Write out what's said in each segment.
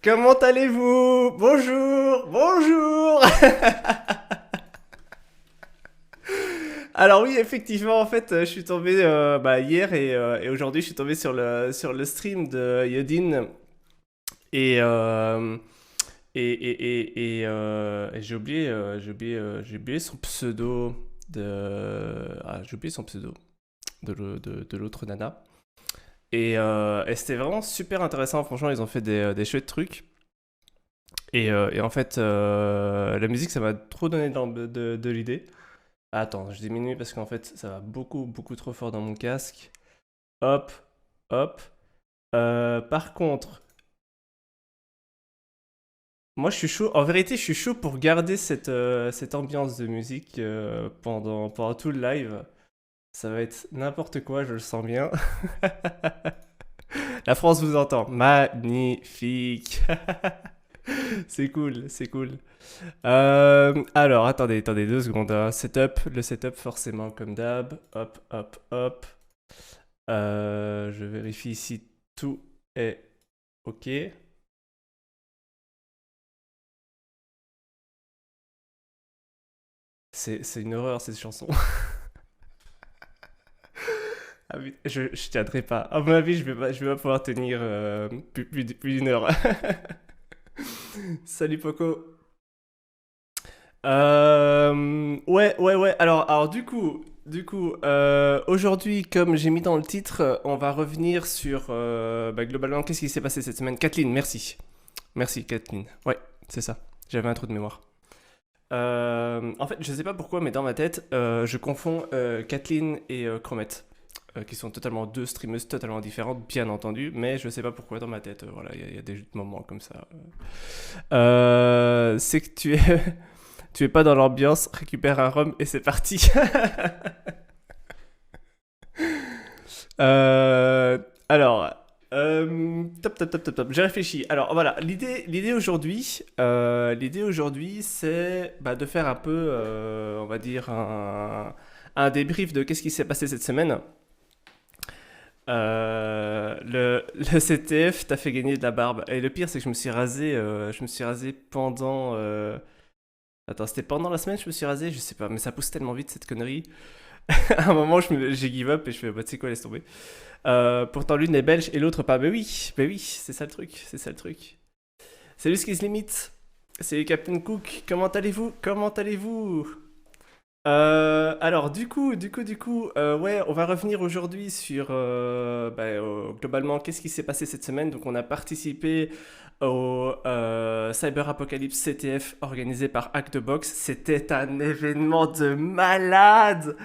Comment allez-vous? Bonjour, bonjour. Alors oui, effectivement, en fait, je suis tombé hier et aujourd'hui, je suis tombé sur le stream de Yodin et et j'ai oublié son pseudo j'ai oublié son pseudo de l'autre nana. Et c'était vraiment super intéressant. Franchement, ils ont fait des chouettes trucs. Et en fait, la musique, ça m'a trop donné de l'idée. Ah, attends, je diminue parce qu'en fait, ça va beaucoup, beaucoup trop fort dans mon casque. Hop, hop. Par contre, moi, je suis chaud. En vérité, je suis chaud pour garder cette ambiance de musique pendant tout le live. Ça va être n'importe quoi, je le sens bien. La France vous entend. Magnifique. C'est cool, c'est cool. Alors, attendez 2 secondes, hein. Le setup forcément comme d'hab. Hop, hop, hop. Je vérifie si tout est ok. C'est une horreur cette chanson. Ah oui, je tiendrai pas. À mon avis, je vais pas pouvoir tenir plus d'une heure. Salut Poco. Ouais, ouais, ouais. Alors aujourd'hui, comme j'ai mis dans le titre, on va revenir sur globalement qu'est-ce qui s'est passé cette semaine. Kathleen, merci. Merci, Kathleen. Ouais, c'est ça. J'avais un trou de mémoire. En fait, je sais pas pourquoi, mais dans ma tête, je confonds Kathleen et Chromette, qui sont totalement deux streameuses totalement différentes, bien entendu, mais je sais pas pourquoi dans ma tête. Voilà, il y a des moments comme ça. C'est que tu es, tu es pas dans l'ambiance, récupère un rhum et c'est parti. Euh, alors, top, top, top, top, top. J'ai réfléchi. Alors voilà, l'idée aujourd'hui, c'est de faire un peu, on va dire un débrief de qu'est-ce qui s'est passé cette semaine. Le CTF t'a fait gagner de la barbe. Et le pire, c'est que je me suis rasé pendant. Attends, c'était pendant la semaine que je me suis rasé, je sais pas, mais ça pousse tellement vite cette connerie. À un moment, j'ai give up et je fais, tu sais quoi, laisse tomber. Pourtant, l'une est belge et l'autre pas. Mais oui, c'est ça le truc, c'est ça le truc. C'est lui ce qui se limite. C'est Captain Cook. Comment allez-vous? Comment allez-vous? Alors, ouais, on va revenir aujourd'hui sur globalement qu'est-ce qui s'est passé cette semaine. Donc, on a participé au Cyber Apocalypse CTF organisé par Hack the Box. C'était un événement de malade!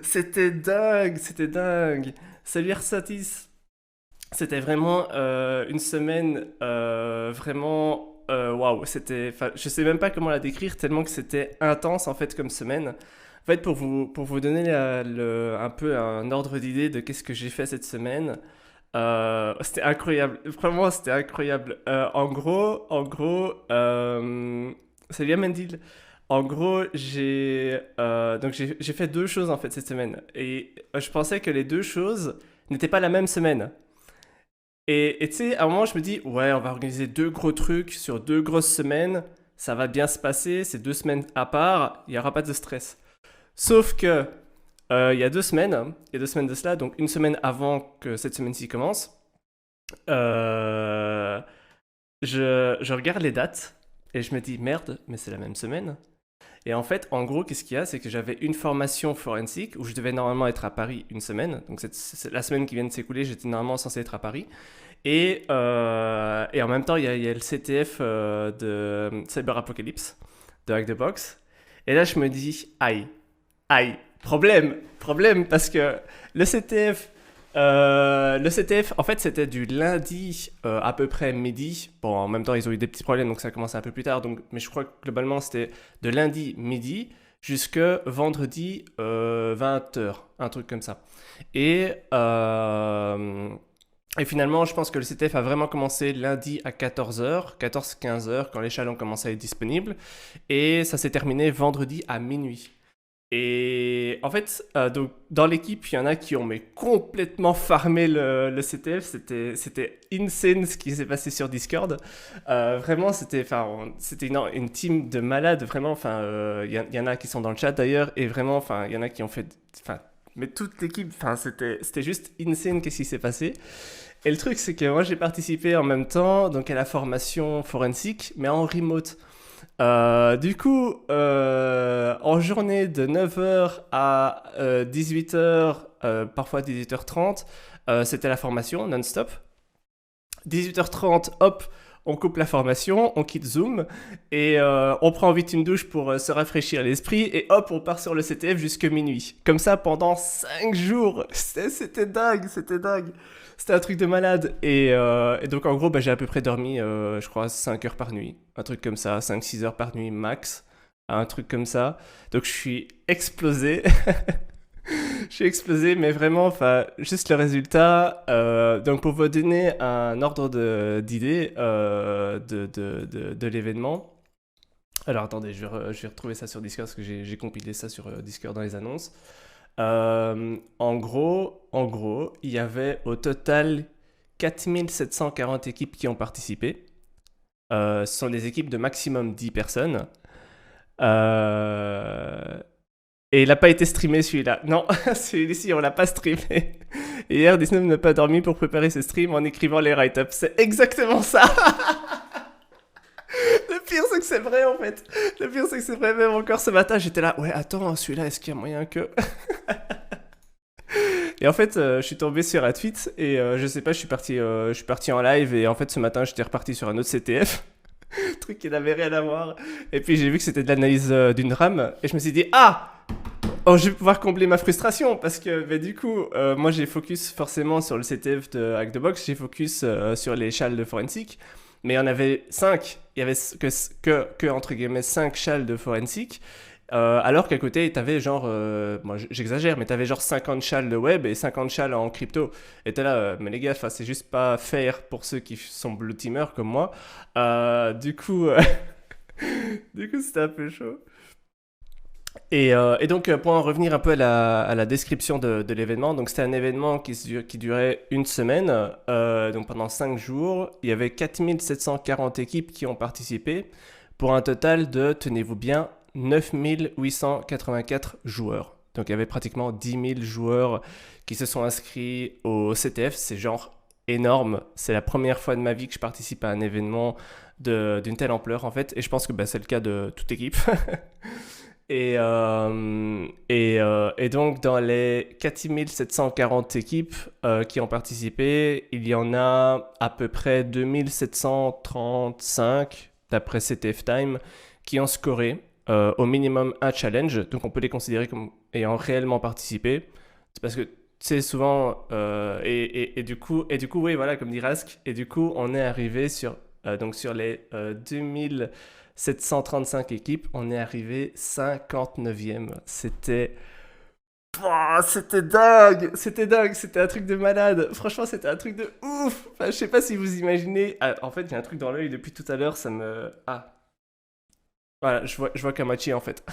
C'était dingue, c'était dingue! Salut Arsatis! C'était vraiment une semaine vraiment waouh. C'était, enfin, je sais même pas comment la décrire tellement que c'était intense en fait comme semaine. En fait, pour vous donner un peu un ordre d'idée de qu'est-ce que j'ai fait cette semaine, c'était incroyable. Vraiment, c'était incroyable. Salut Amandil. En gros, j'ai fait 2 choses en fait cette semaine et je pensais que les 2 choses n'étaient pas la même semaine. Et tu sais, à un moment, je me dis, ouais, on va organiser 2 gros trucs sur 2 grosses semaines. Ça va bien se passer. C'est 2 semaines à part. Il n'y aura pas de stress. Sauf que, il y a 2 semaines de cela, donc une semaine avant que cette semaine-ci commence, euh, je regarde les dates et je me dis, merde, mais c'est la même semaine. Et en fait, en gros, qu'est-ce qu'il y a? C'est que j'avais une formation forensique où je devais normalement être à Paris une semaine. Donc, la semaine qui vient de s'écouler, j'étais normalement censé être à Paris. Et en même temps, il y a le CTF de Cyber Apocalypse, de Hack the Box. Et là, je me dis, aïe, aïe, problème, parce que le CTF, en fait, c'était du lundi à peu près midi. Bon, en même temps, ils ont eu des petits problèmes, donc ça a commencé un peu plus tard. Donc, mais je crois que globalement, c'était de lundi midi jusque vendredi 20h, un truc comme ça. Et, euh, et finalement, je pense que le CTF a vraiment commencé lundi à 14h, 14-15h, quand les chalets ont commencé à être disponibles. Et ça s'est terminé vendredi à minuit. Et en fait, donc, dans l'équipe, il y en a qui ont mais complètement farmé le CTF. C'était insane ce qui s'est passé sur Discord. Vraiment, c'était une team de malades. Vraiment, enfin, y en a qui sont dans le chat d'ailleurs. Et vraiment, enfin, il y en a qui ont fait. Enfin, mais toute l'équipe, enfin, c'était juste insane qu'est-ce qui s'est passé. Et le truc, c'est que moi, j'ai participé en même temps donc à la formation forensique, mais en remote. Du coup, en journée de 9h à 18h, parfois 18h30, c'était la formation non-stop. 18h30, hop, on coupe la formation, on quitte Zoom et on prend vite une douche pour se rafraîchir l'esprit et hop, on part sur le CTF jusque minuit. Comme ça pendant 5 jours. C'était dingue, c'était dingue. C'était un truc de malade. Et donc en gros, bah, j'ai à peu près dormi, je crois, 5 heures par nuit. Un truc comme ça, 5-6 heures par nuit max. Un truc comme ça. Donc je suis explosé. Je suis explosé, mais vraiment, enfin, juste le résultat. Donc, pour vous donner un ordre d'idée de l'événement. Alors, attendez, je vais retrouver ça sur Discord parce que j'ai compilé ça sur Discord dans les annonces. En gros, il y avait au total 4740 équipes qui ont participé. Ce sont des équipes de maximum 10 personnes. Euh, et il n'a pas été streamé celui-là. Non, celui-ci, on l'a pas streamé. Et hier, Disney n'a pas dormi pour préparer ses streams en écrivant les write-ups. C'est exactement ça. Le pire, c'est que c'est vrai en fait. Le pire, c'est que c'est vrai. Même encore ce matin, j'étais là. Ouais, attends, celui-là, est-ce qu'il y a moyen que. Et en fait, je suis tombé sur un tweet et je sais pas, je suis parti en live et en fait, ce matin, j'étais reparti sur un autre CTF. Truc qui n'avait rien à voir. Et puis, j'ai vu que c'était de l'analyse d'une RAM et je me suis dit, ah! Oh, je vais pouvoir combler ma frustration parce que bah, du coup, moi j'ai focus forcément sur le CTF de Hack the Box, j'ai focus sur les châles de forensique, mais il y en avait 5, il y avait que entre guillemets 5 châles de forensique, alors qu'à côté, t'avais genre, moi j'exagère, mais t'avais genre 50 châles de web et 50 châles en crypto. Et t'es là, mais les gars, c'est juste pas fair pour ceux qui sont blue teamers comme moi. Du coup, du coup c'était un peu chaud. Et donc, pour en revenir un peu à la description de l'événement, donc c'était un événement qui durait une semaine, donc pendant 5 jours. Il y avait 4740 équipes qui ont participé, pour un total de, tenez-vous bien, 9884 joueurs. Donc il y avait pratiquement 10 000 joueurs qui se sont inscrits au CTF, c'est genre énorme. C'est la première fois de ma vie que je participe à un événement d'une telle ampleur en fait, et je pense que bah, c'est le cas de toute équipe. Et donc, dans les 4740 équipes qui ont participé, il y en a à peu près 2735, d'après CTF Time, qui ont scoré au minimum un challenge. Donc, on peut les considérer comme ayant réellement participé. C'est parce que c'est souvent. Et du coup, oui, voilà, comme dit Rask. Et du coup, on est arrivé sur les 2735 équipes, on est arrivé 59e. C'était dingue, c'était dingue, c'était un truc de malade. Franchement, c'était un truc de ouf. Enfin, je sais pas si vous imaginez. Ah, en fait, j'ai un truc dans l'œil depuis tout à l'heure, ça me. Ah, voilà, je vois qu'à moitié en fait.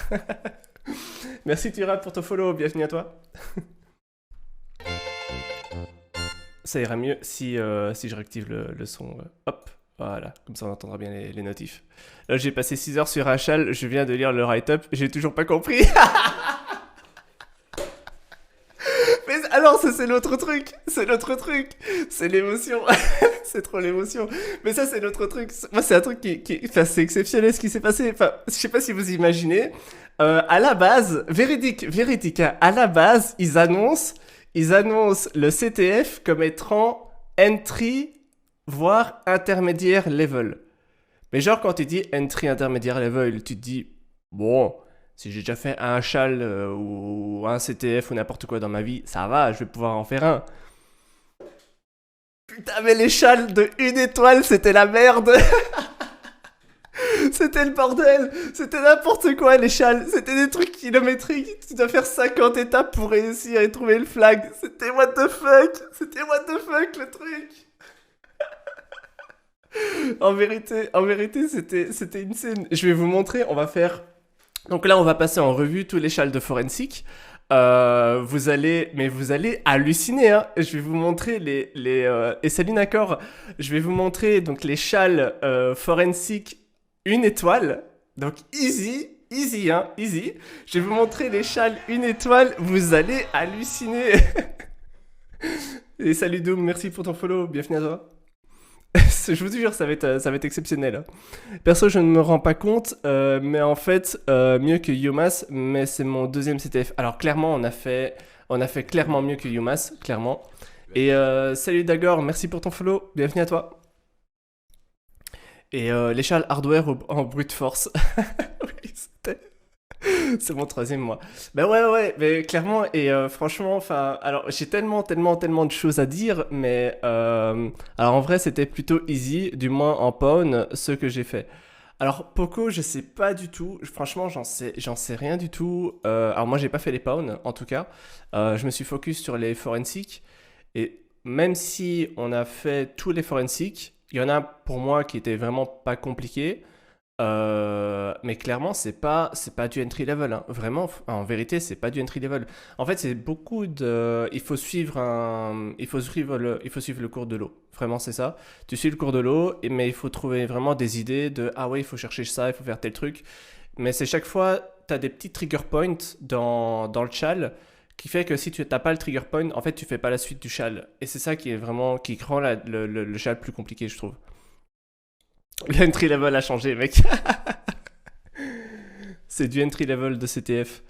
Merci Thierry pour ton follow, bienvenue à toi. Ça ira mieux si je réactive le son. Hop, voilà, comme ça on entendra bien les notifs. Là, j'ai passé 6 heures sur un châle, je viens de lire le write-up, j'ai toujours pas compris. Mais alors, ça c'est l'autre truc, c'est l'émotion, c'est trop l'émotion. Mais ça c'est l'autre truc, moi c'est un truc enfin, c'est exceptionnel ce qui s'est passé. Enfin, je sais pas si vous imaginez, à la base, véridique, hein, à la base, ils annoncent le CTF comme étant entry, voire intermédiaire level. Mais genre, quand tu dis entry intermédiaire level, tu te dis, bon, si j'ai déjà fait un châle ou un CTF ou n'importe quoi dans ma vie, ça va, je vais pouvoir en faire un. Putain, mais les châles de une étoile, c'était la merde. C'était le bordel. C'était n'importe quoi, les châles. C'était des trucs kilométriques. Tu dois faire 50 étapes pour réussir et trouver le flag. C'était what the fuck. C'était what the fuck, le truc. En vérité, c'était insane. Je vais vous montrer, Donc là, on va passer en revue tous les châles de forensic. Vous allez halluciner, hein. Je vais vous montrer et salut Nacor, je vais vous montrer donc les châles forensic une étoile. Donc easy, easy, hein, easy. Je vais vous montrer les châles une étoile, vous allez halluciner. Et salut Doom, merci pour ton follow, bienvenue à toi. Je vous jure, ça va être exceptionnel, hein. Perso, je ne me rends pas compte, mais en fait, mieux que UMass, mais c'est mon deuxième CTF. Alors clairement, on a fait clairement mieux que UMass, clairement. Et salut Dagor, merci pour ton follow, bienvenue à toi. Et les châles hardware en brute force. Oui, c'est mon troisième mois. Ben ouais, ouais, mais clairement, et franchement, enfin, alors j'ai tellement de choses à dire, mais alors en vrai, c'était plutôt easy, du moins en pawn, ce que j'ai fait. Alors Poco, je sais pas du tout, franchement, j'en sais rien du tout. Alors moi, j'ai pas fait les pawns, en tout cas. Je me suis focus sur les forensics, et même si on a fait tous les forensics, il y en a pour moi qui étaient vraiment pas compliqués. Mais clairement, c'est pas du entry level, hein. Vraiment, en vérité, c'est pas du entry level. En fait, c'est beaucoup de. Il faut suivre le cours de l'eau. Vraiment, c'est ça. Tu suis le cours de l'eau, mais il faut trouver vraiment des idées de ah ouais, il faut chercher ça, il faut faire tel truc. Mais c'est chaque fois, tu as des petits trigger points dans le chal qui fait que si tu n'as pas le trigger point, en fait, tu fais pas la suite du chal. Et c'est ça qui est vraiment qui rend le chal plus compliqué, je trouve. L'entry level a changé, mec. C'est du entry level de CTF.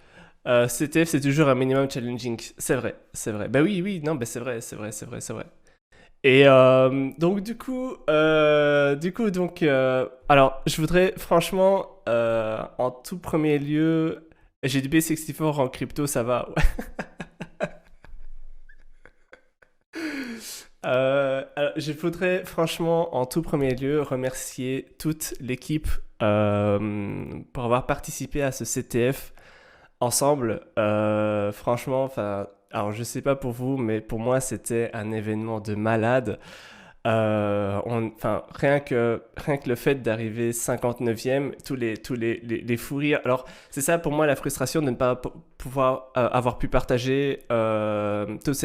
CTF, c'est toujours un minimum challenging. C'est vrai, c'est vrai. Bah oui, oui, non, bah c'est vrai, c'est vrai, c'est vrai, c'est vrai. Et donc, alors, je voudrais, franchement, en tout premier lieu, j'ai du B64 en crypto, ça va. Alors, je voudrais franchement, en tout premier lieu, remercier toute l'équipe pour avoir participé à ce CTF ensemble. Franchement, enfin, alors je sais pas pour vous, mais pour moi, c'était un événement de malade. Enfin, rien que le fait d'arriver 59e, les fous rires. Alors, c'est ça pour moi la frustration de ne pas pouvoir avoir pu partager toute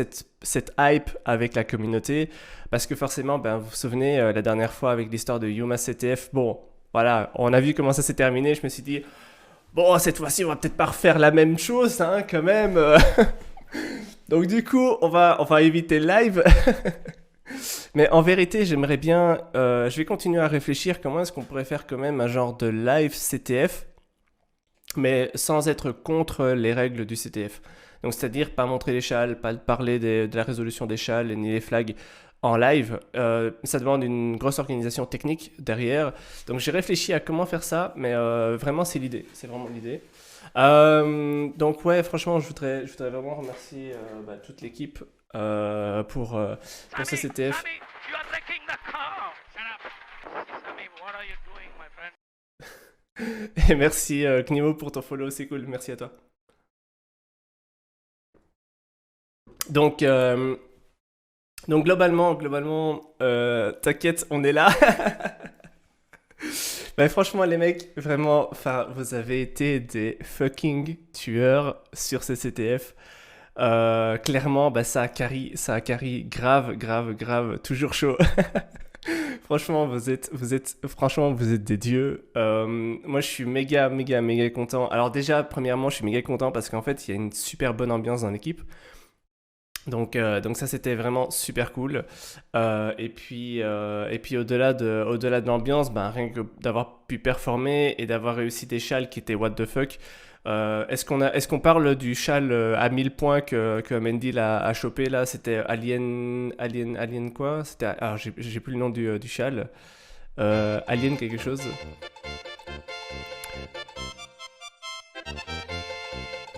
cette hype avec la communauté. Parce que forcément, ben, vous vous souvenez, la dernière fois avec l'histoire de Yuma CTF, bon, voilà, on a vu comment ça s'est terminé. Je me suis dit, bon, cette fois-ci, on va peut-être pas refaire la même chose, hein, quand même. Donc, du coup, on va éviter le live. Mais en vérité, j'aimerais bien. Je vais continuer à réfléchir comment est-ce qu'on pourrait faire quand même un genre de live CTF, mais sans être contre les règles du CTF. Donc, c'est-à-dire pas montrer les châles, pas parler de la résolution des châles ni les flags en live. Ça demande une grosse organisation technique derrière. Donc, j'ai réfléchi à comment faire ça, mais vraiment, c'est l'idée. C'est vraiment l'idée. Donc, ouais, franchement, je voudrais vraiment remercier bah, toute l'équipe pour ce CTF. Et merci Knimo pour ton follow, c'est cool, merci à toi. Donc, globalement, t'inquiète, on est là. Bah, franchement, les mecs, vraiment, enfin, vous avez été des fucking tueurs sur ces CTF. Clairement, bah, ça a carry grave, toujours chaud. Franchement, franchement, vous êtes des dieux. Moi, je suis méga content. Alors déjà, premièrement, je suis méga content parce qu'en fait, il y a une super bonne ambiance dans l'équipe. Donc ça, c'était vraiment super cool. Et puis au-delà de l'ambiance, ben, rien que d'avoir pu performer et d'avoir réussi des châles qui étaient what the fuck. Est-ce qu'on parle du châle à 1000 points que Mendy a chopé là? C'était Alien quoi? Alors j'ai plus le nom du châle. Alien quelque chose.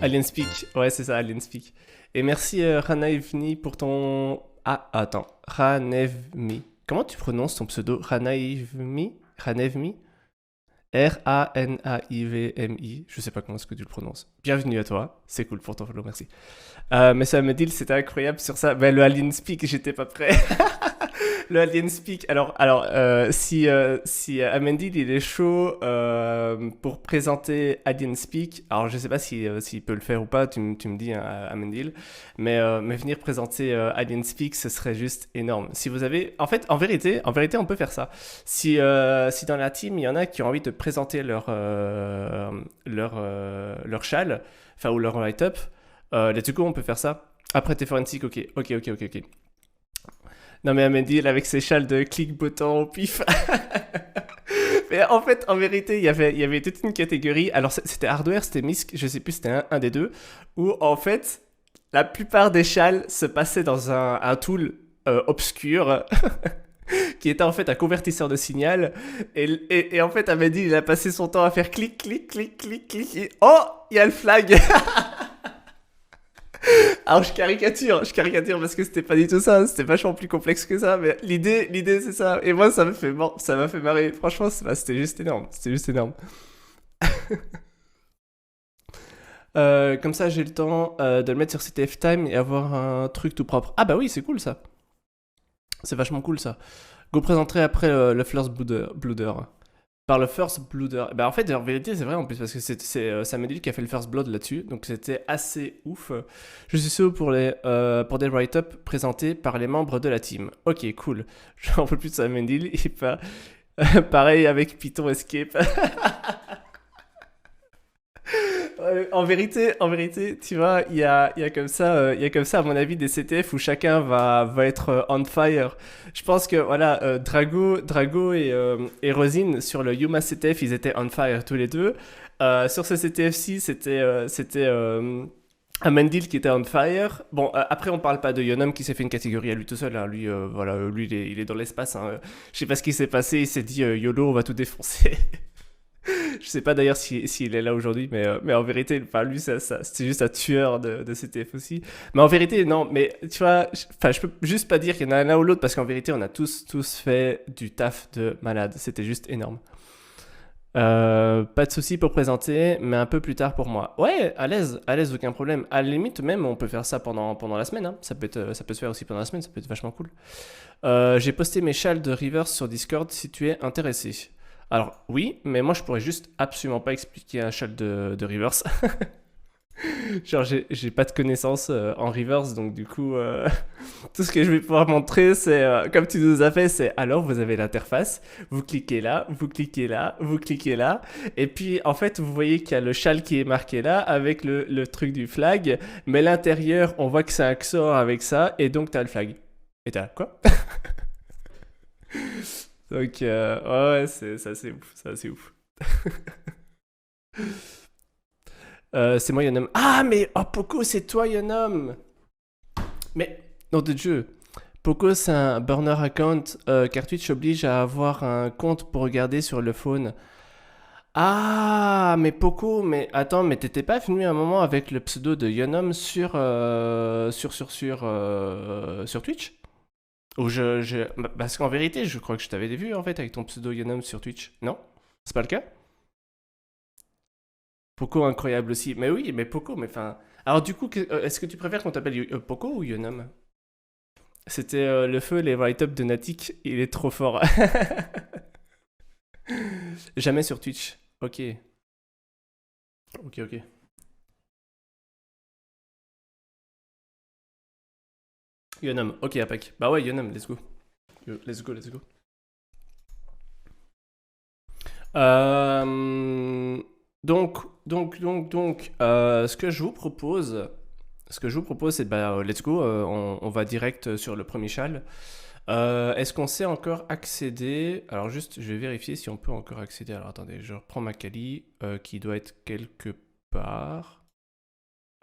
Alien Speak, ouais c'est ça, Alien Speak. Et merci Ranaevni pour ton... Ah, attends, Ranevmi. Comment tu prononces ton pseudo? Ranaevmi? Ranevmi? Ranaivmi. Je sais pas comment est-ce que tu le prononces. Bienvenue à toi, c'est cool pour ton follow, merci. Mais ça me dit, c'était incroyable sur ça. Ben, le Alien Speak, j'étais pas prêt. Le Alien Speak. Si Amandine il est chaud pour présenter Alien Speak, alors je sais pas s'il peut le faire ou pas, tu me dis, hein, Amandine, mais venir présenter Alien Speak, ce serait juste énorme. Si vous avez, en vérité, on peut faire ça. Si dans la team il y en a qui ont envie de présenter leur châle, enfin ou leur write-up, let's go, on peut faire ça. Après tes forensiques, ok. Non mais Amandine avec ses châles de click button au pif. Mais en fait, en vérité, il y avait toute une catégorie. Alors c'était hardware, c'était MISC, je sais plus, c'était un des deux. Où en fait, la plupart des châles se passaient dans un tool obscur. Qui était en fait un convertisseur de signal. Et en fait, Amandine, il a passé son temps à faire clic, clic, clic, clic, clic. Et oh, il y a le flag. Alors je caricature parce que c'était pas du tout ça, c'était vachement plus complexe que ça, mais l'idée c'est ça. Et moi ça m'a fait marrer. Franchement, c'était juste énorme, c'était juste énorme. Comme ça, j'ai le temps de le mettre sur CTF Time et avoir un truc tout propre. Ah bah oui, c'est cool ça. C'est vachement cool ça. Go présenterai après le First Blooder. Par le First Blooder. Bah en fait, en vérité, c'est vrai en plus, parce que c'est Samuel qui a fait le First Blood là-dessus, donc c'était assez ouf. Je suis sûr pour pour des write-up présentés par les membres de la team. Ok, cool. J'en peux plus de Samuel, et pas... pareil avec Python Escape. En vérité, tu vois, il y a comme ça, à mon avis, des CTF où chacun va être on fire. Je pense que, voilà, Drago et Rosine, sur le Yuma CTF, ils étaient on fire tous les deux. Sur ce CTF-ci, c'était Amandil qui était on fire. Bon, après, on parle pas de Yonom qui s'est fait une catégorie à lui tout seul, hein. Lui, voilà, lui, il est dans l'espace, hein. Je sais pas ce qui s'est passé, il s'est dit YOLO, on va tout défoncer. Je sais pas d'ailleurs s'il est là aujourd'hui, mais en vérité, enfin, lui, c'était juste un tueur de CTF aussi. Mais en vérité, non, mais tu vois, je peux juste pas dire qu'il y en a l'un ou l'autre, parce qu'en vérité, on a tous fait du taf de malade. C'était juste énorme. Pas de souci pour présenter, mais un peu plus tard pour moi. Ouais, à l'aise, aucun problème. À la limite, même, on peut faire ça pendant la semaine, hein. Ça peut se faire aussi pendant la semaine, ça peut être vachement cool. J'ai posté mes châles de Rivers sur Discord si tu es intéressé. Alors oui, mais moi je pourrais juste absolument pas expliquer un châle de Rivers. Genre j'ai pas de connaissances en Rivers, donc du coup tout ce que je vais pouvoir montrer c'est comme tu nous as fait, c'est alors vous avez l'interface, vous cliquez là, vous cliquez là, vous cliquez là, et puis en fait vous voyez qu'il y a le châle qui est marqué là avec le truc du flag, mais l'intérieur on voit que c'est un XOR avec ça, et donc t'as le flag. Et t'as quoi? Donc, ouais, c'est assez ouf, c'est assez ouf. C'est moi, Yonom. Ah, mais oh, Poco, c'est toi, Yonom. Mais, nom de Dieu. Poco, c'est un burner account car Twitch oblige à avoir un compte pour regarder sur le phone. Ah, mais Poco, mais attends, mais t'étais pas venu un moment avec le pseudo de Yonom sur Twitch? Ou parce qu'en vérité, je crois que je t'avais vu en fait avec ton pseudo Yonom sur Twitch. Non? C'est pas le cas? Poco incroyable aussi. Mais oui, mais Poco, mais enfin. Alors du coup, est-ce que tu préfères qu'on t'appelle Poco ou Yonom? C'était le feu, les write-up de Natik, il est trop fort. Jamais sur Twitch. Ok. Ok. Yonom. Ok, Apak. Bah ouais, Yonom, let's go. Let's go. Euh, ce que je vous propose, c'est bah, let's go, on va direct sur le premier châle. Est-ce qu'on sait encore accéder? Alors juste, je vais vérifier si on peut encore accéder. Alors attendez, je reprends ma Kali qui doit être quelque part.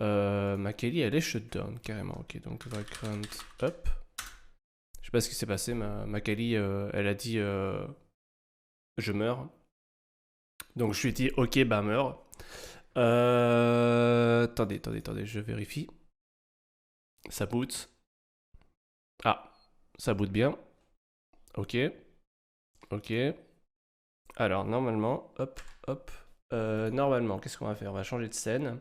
Ma Kali, elle est shutdown carrément. Ok, donc background up. Je sais pas ce qui s'est passé. Ma Kali, elle a dit je meurs. Donc je lui ai dit ok, bah meurs. Attendez, je vérifie. Ça boot. Ah, ça boot bien. Ok. Alors normalement, hop. Normalement, qu'est-ce qu'on va faire? On va changer de scène.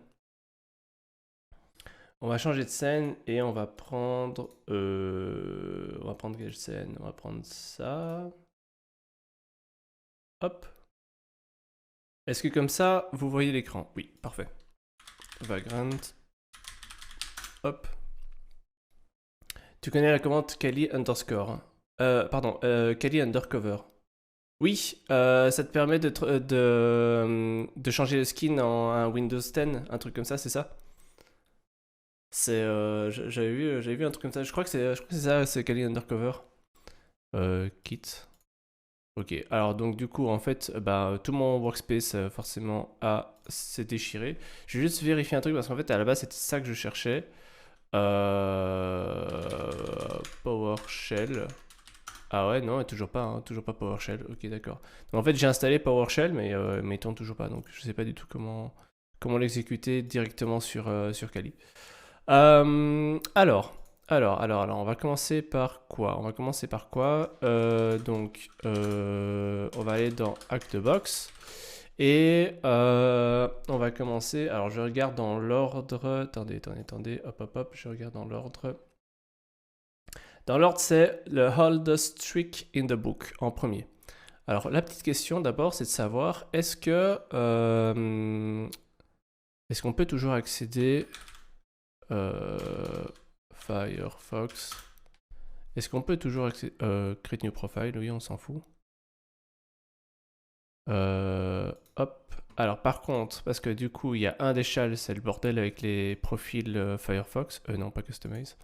On va changer de scène et on va prendre... on va prendre quelle scène? On va prendre ça. Hop. Est-ce que comme ça, vous voyez l'écran? Oui, parfait. Vagrant. Hop. Tu connais la commande Kali underscore. Pardon, Kali undercover. Oui, ça te permet de changer le skin en un Windows 10, un truc comme ça, c'est ça? C'est, j'avais vu un truc comme ça. Je crois que c'est ça, c'est Kali undercover. Kit. Ok, alors donc du coup, en fait, bah, tout mon workspace, forcément, s'est déchiré. Je vais juste vérifier un truc parce qu'en fait, à la base, c'était ça que je cherchais. PowerShell. Ah ouais, non, toujours pas PowerShell. Ok, d'accord. Donc en fait, j'ai installé PowerShell, mais il tourne toujours pas. Donc je sais pas du tout comment l'exécuter directement sur Kali. Alors, on va commencer par quoi? On va aller dans Hack the Box. Et on va commencer. Alors, je regarde dans l'ordre. Attendez. Hop. Je regarde dans l'ordre. Dans l'ordre, c'est le oldest trick in the book en premier. Alors, la petite question d'abord, c'est de savoir est-ce qu'on peut toujours accéder Firefox. Est-ce qu'on peut toujours accéder create new profile? Oui, on s'en fout. Hop. Alors, par contre, parce que du coup, il y a un des châles, c'est le bordel avec les profils Firefox. Non, pas customize.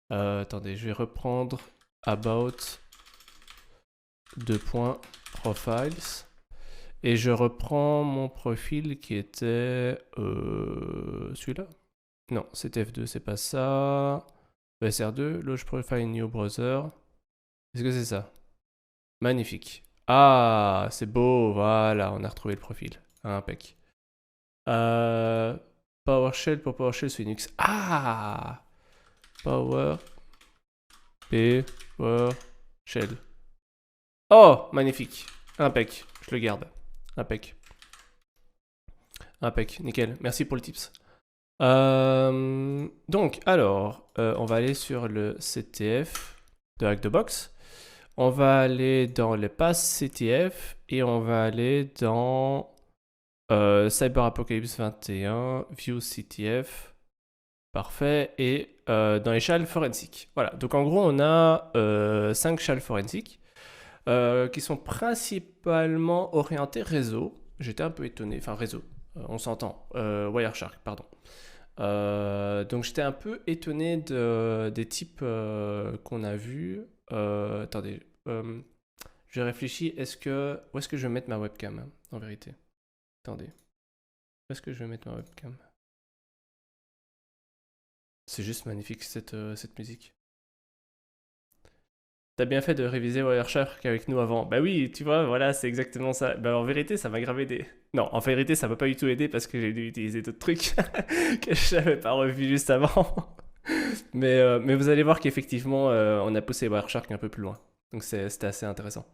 Attendez, je vais reprendre about 2.profiles. Et je reprends mon profil qui était celui-là. Non, c'était F2, c'est pas ça. ESR2, Launch Profile New Browser. Est-ce que c'est ça? Magnifique. Ah, c'est beau, voilà, on a retrouvé le profil. Impec. PowerShell pour PowerShell sur Linux. Ah! PowerShell. Oh, magnifique. Impec, je le garde. Impec. Nickel. Merci pour le tips. Donc, alors, on va aller sur le CTF de Hack the Box. On va aller dans les passes CTF et on va aller dans Cyber Apocalypse 21, View CTF. Parfait. Et dans les châles forensiques. Voilà. Donc, en gros, on a 5 châles forensiques qui sont principalement orientés réseau. J'étais un peu étonné. Enfin, réseau. On s'entend. Wireshark, pardon. Donc j'étais un peu étonné des types qu'on a vus. Attendez, je réfléchis. Où est-ce que je vais mettre ma webcam en vérité? Attendez, où est-ce que je vais mettre ma webcam? C'est juste magnifique cette musique. T'as bien fait de réviser Wireshark avec nous avant. Bah oui, tu vois, voilà, c'est exactement ça. Bah en vérité, ça m'a grave aidé. Non, en vérité, ça m'a pas du tout aidé parce que j'ai dû utiliser d'autres trucs que je n'avais pas revu juste avant. Mais vous allez voir qu'effectivement, on a poussé Wireshark un peu plus loin. Donc c'était assez intéressant.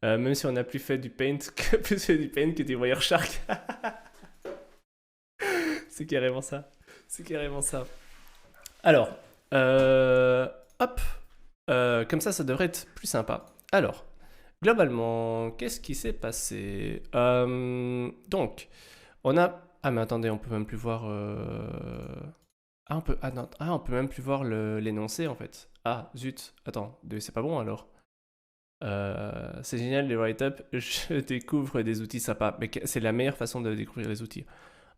Même si on a plus fait du Paint que du Wireshark. C'est carrément ça. C'est carrément ça. Alors, hop. Comme ça devrait être plus sympa. Alors, globalement, qu'est-ce qui s'est passé? Donc, on a... Ah mais attendez, on peut même plus voir... Ah, on peut même plus voir l'énoncé en fait. Ah, zut. Attends, c'est pas bon alors. C'est génial les write-up, je découvre des outils sympas. Mais c'est la meilleure façon de découvrir les outils.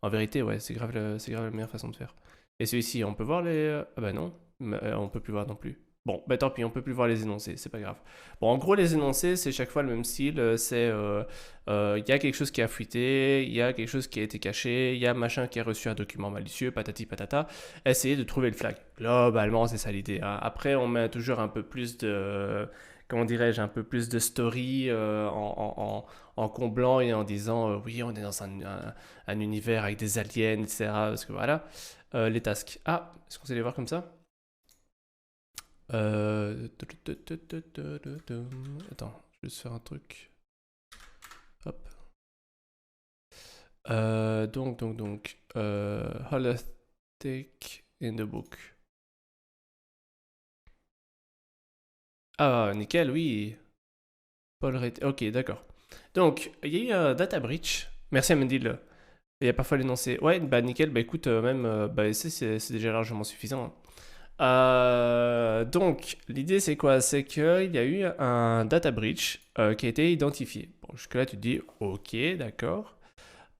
En vérité, ouais, c'est grave, c'est grave la meilleure façon de faire. Et celui-ci, on peut voir les... Ah bah non, on peut plus voir non plus. Bon, bah tant pis, on peut plus voir les énoncés, c'est pas grave. Bon, en gros, les énoncés, c'est chaque fois le même style. C'est, il y a quelque chose qui a fuité, il y a quelque chose qui a été caché, il y a machin qui a reçu un document malicieux, patati patata. Essayez de trouver le flag. Globalement, c'est ça l'idée, hein. Après, on met toujours un peu plus de, comment dirais-je, un peu plus de story en comblant et en disant oui, on est dans un univers avec des aliens, etc. Parce que voilà, les tasks. Ah, est-ce qu'on sait les voir comme ça? Attends, je vais juste faire un truc. Hop. Holistic in the book. Ah, nickel, oui. Paul Ret... Ok, d'accord. Donc, il y a eu un data breach. Merci Amandil. Il y a parfois l'énoncé. Ouais, bah nickel, bah écoute, même, bah c'est déjà largement suffisant, hein. Donc, l'idée c'est quoi? C'est qu'il y a eu un data breach qui a été identifié. Bon, jusque-là, tu te dis, ok, d'accord.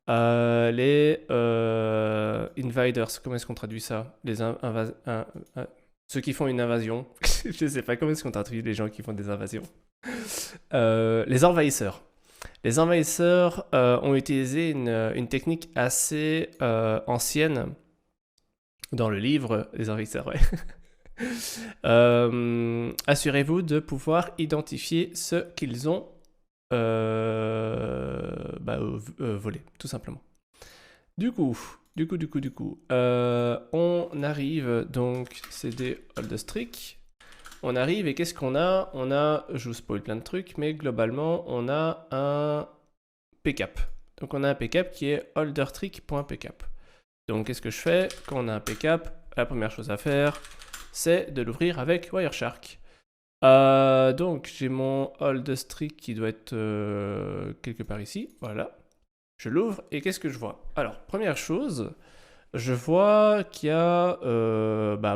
Les invaders, comment est-ce qu'on traduit ça? Ceux qui font une invasion. Je sais pas comment est-ce qu'on traduit les gens qui font des invasions. Les envahisseurs. Les envahisseurs ont utilisé une technique assez ancienne dans le livre, les envahisseurs, ouais. Assurez-vous de pouvoir identifier ce qu'ils ont volé, tout simplement. Du coup, on arrive, donc c'est des hold streak. On arrive et qu'est-ce qu'on a? On a, je vous spoil plein de trucs, mais globalement, on a un pcap. Donc on a un pcap qui est holdertrick.pcap. Donc qu'est-ce que je fais? Quand on a un pcap, la première chose à faire, c'est de l'ouvrir avec Wireshark. Donc j'ai mon holdstreak qui doit être quelque part ici, voilà. Je l'ouvre et qu'est-ce que je vois? Alors, première chose, je vois qu'il y a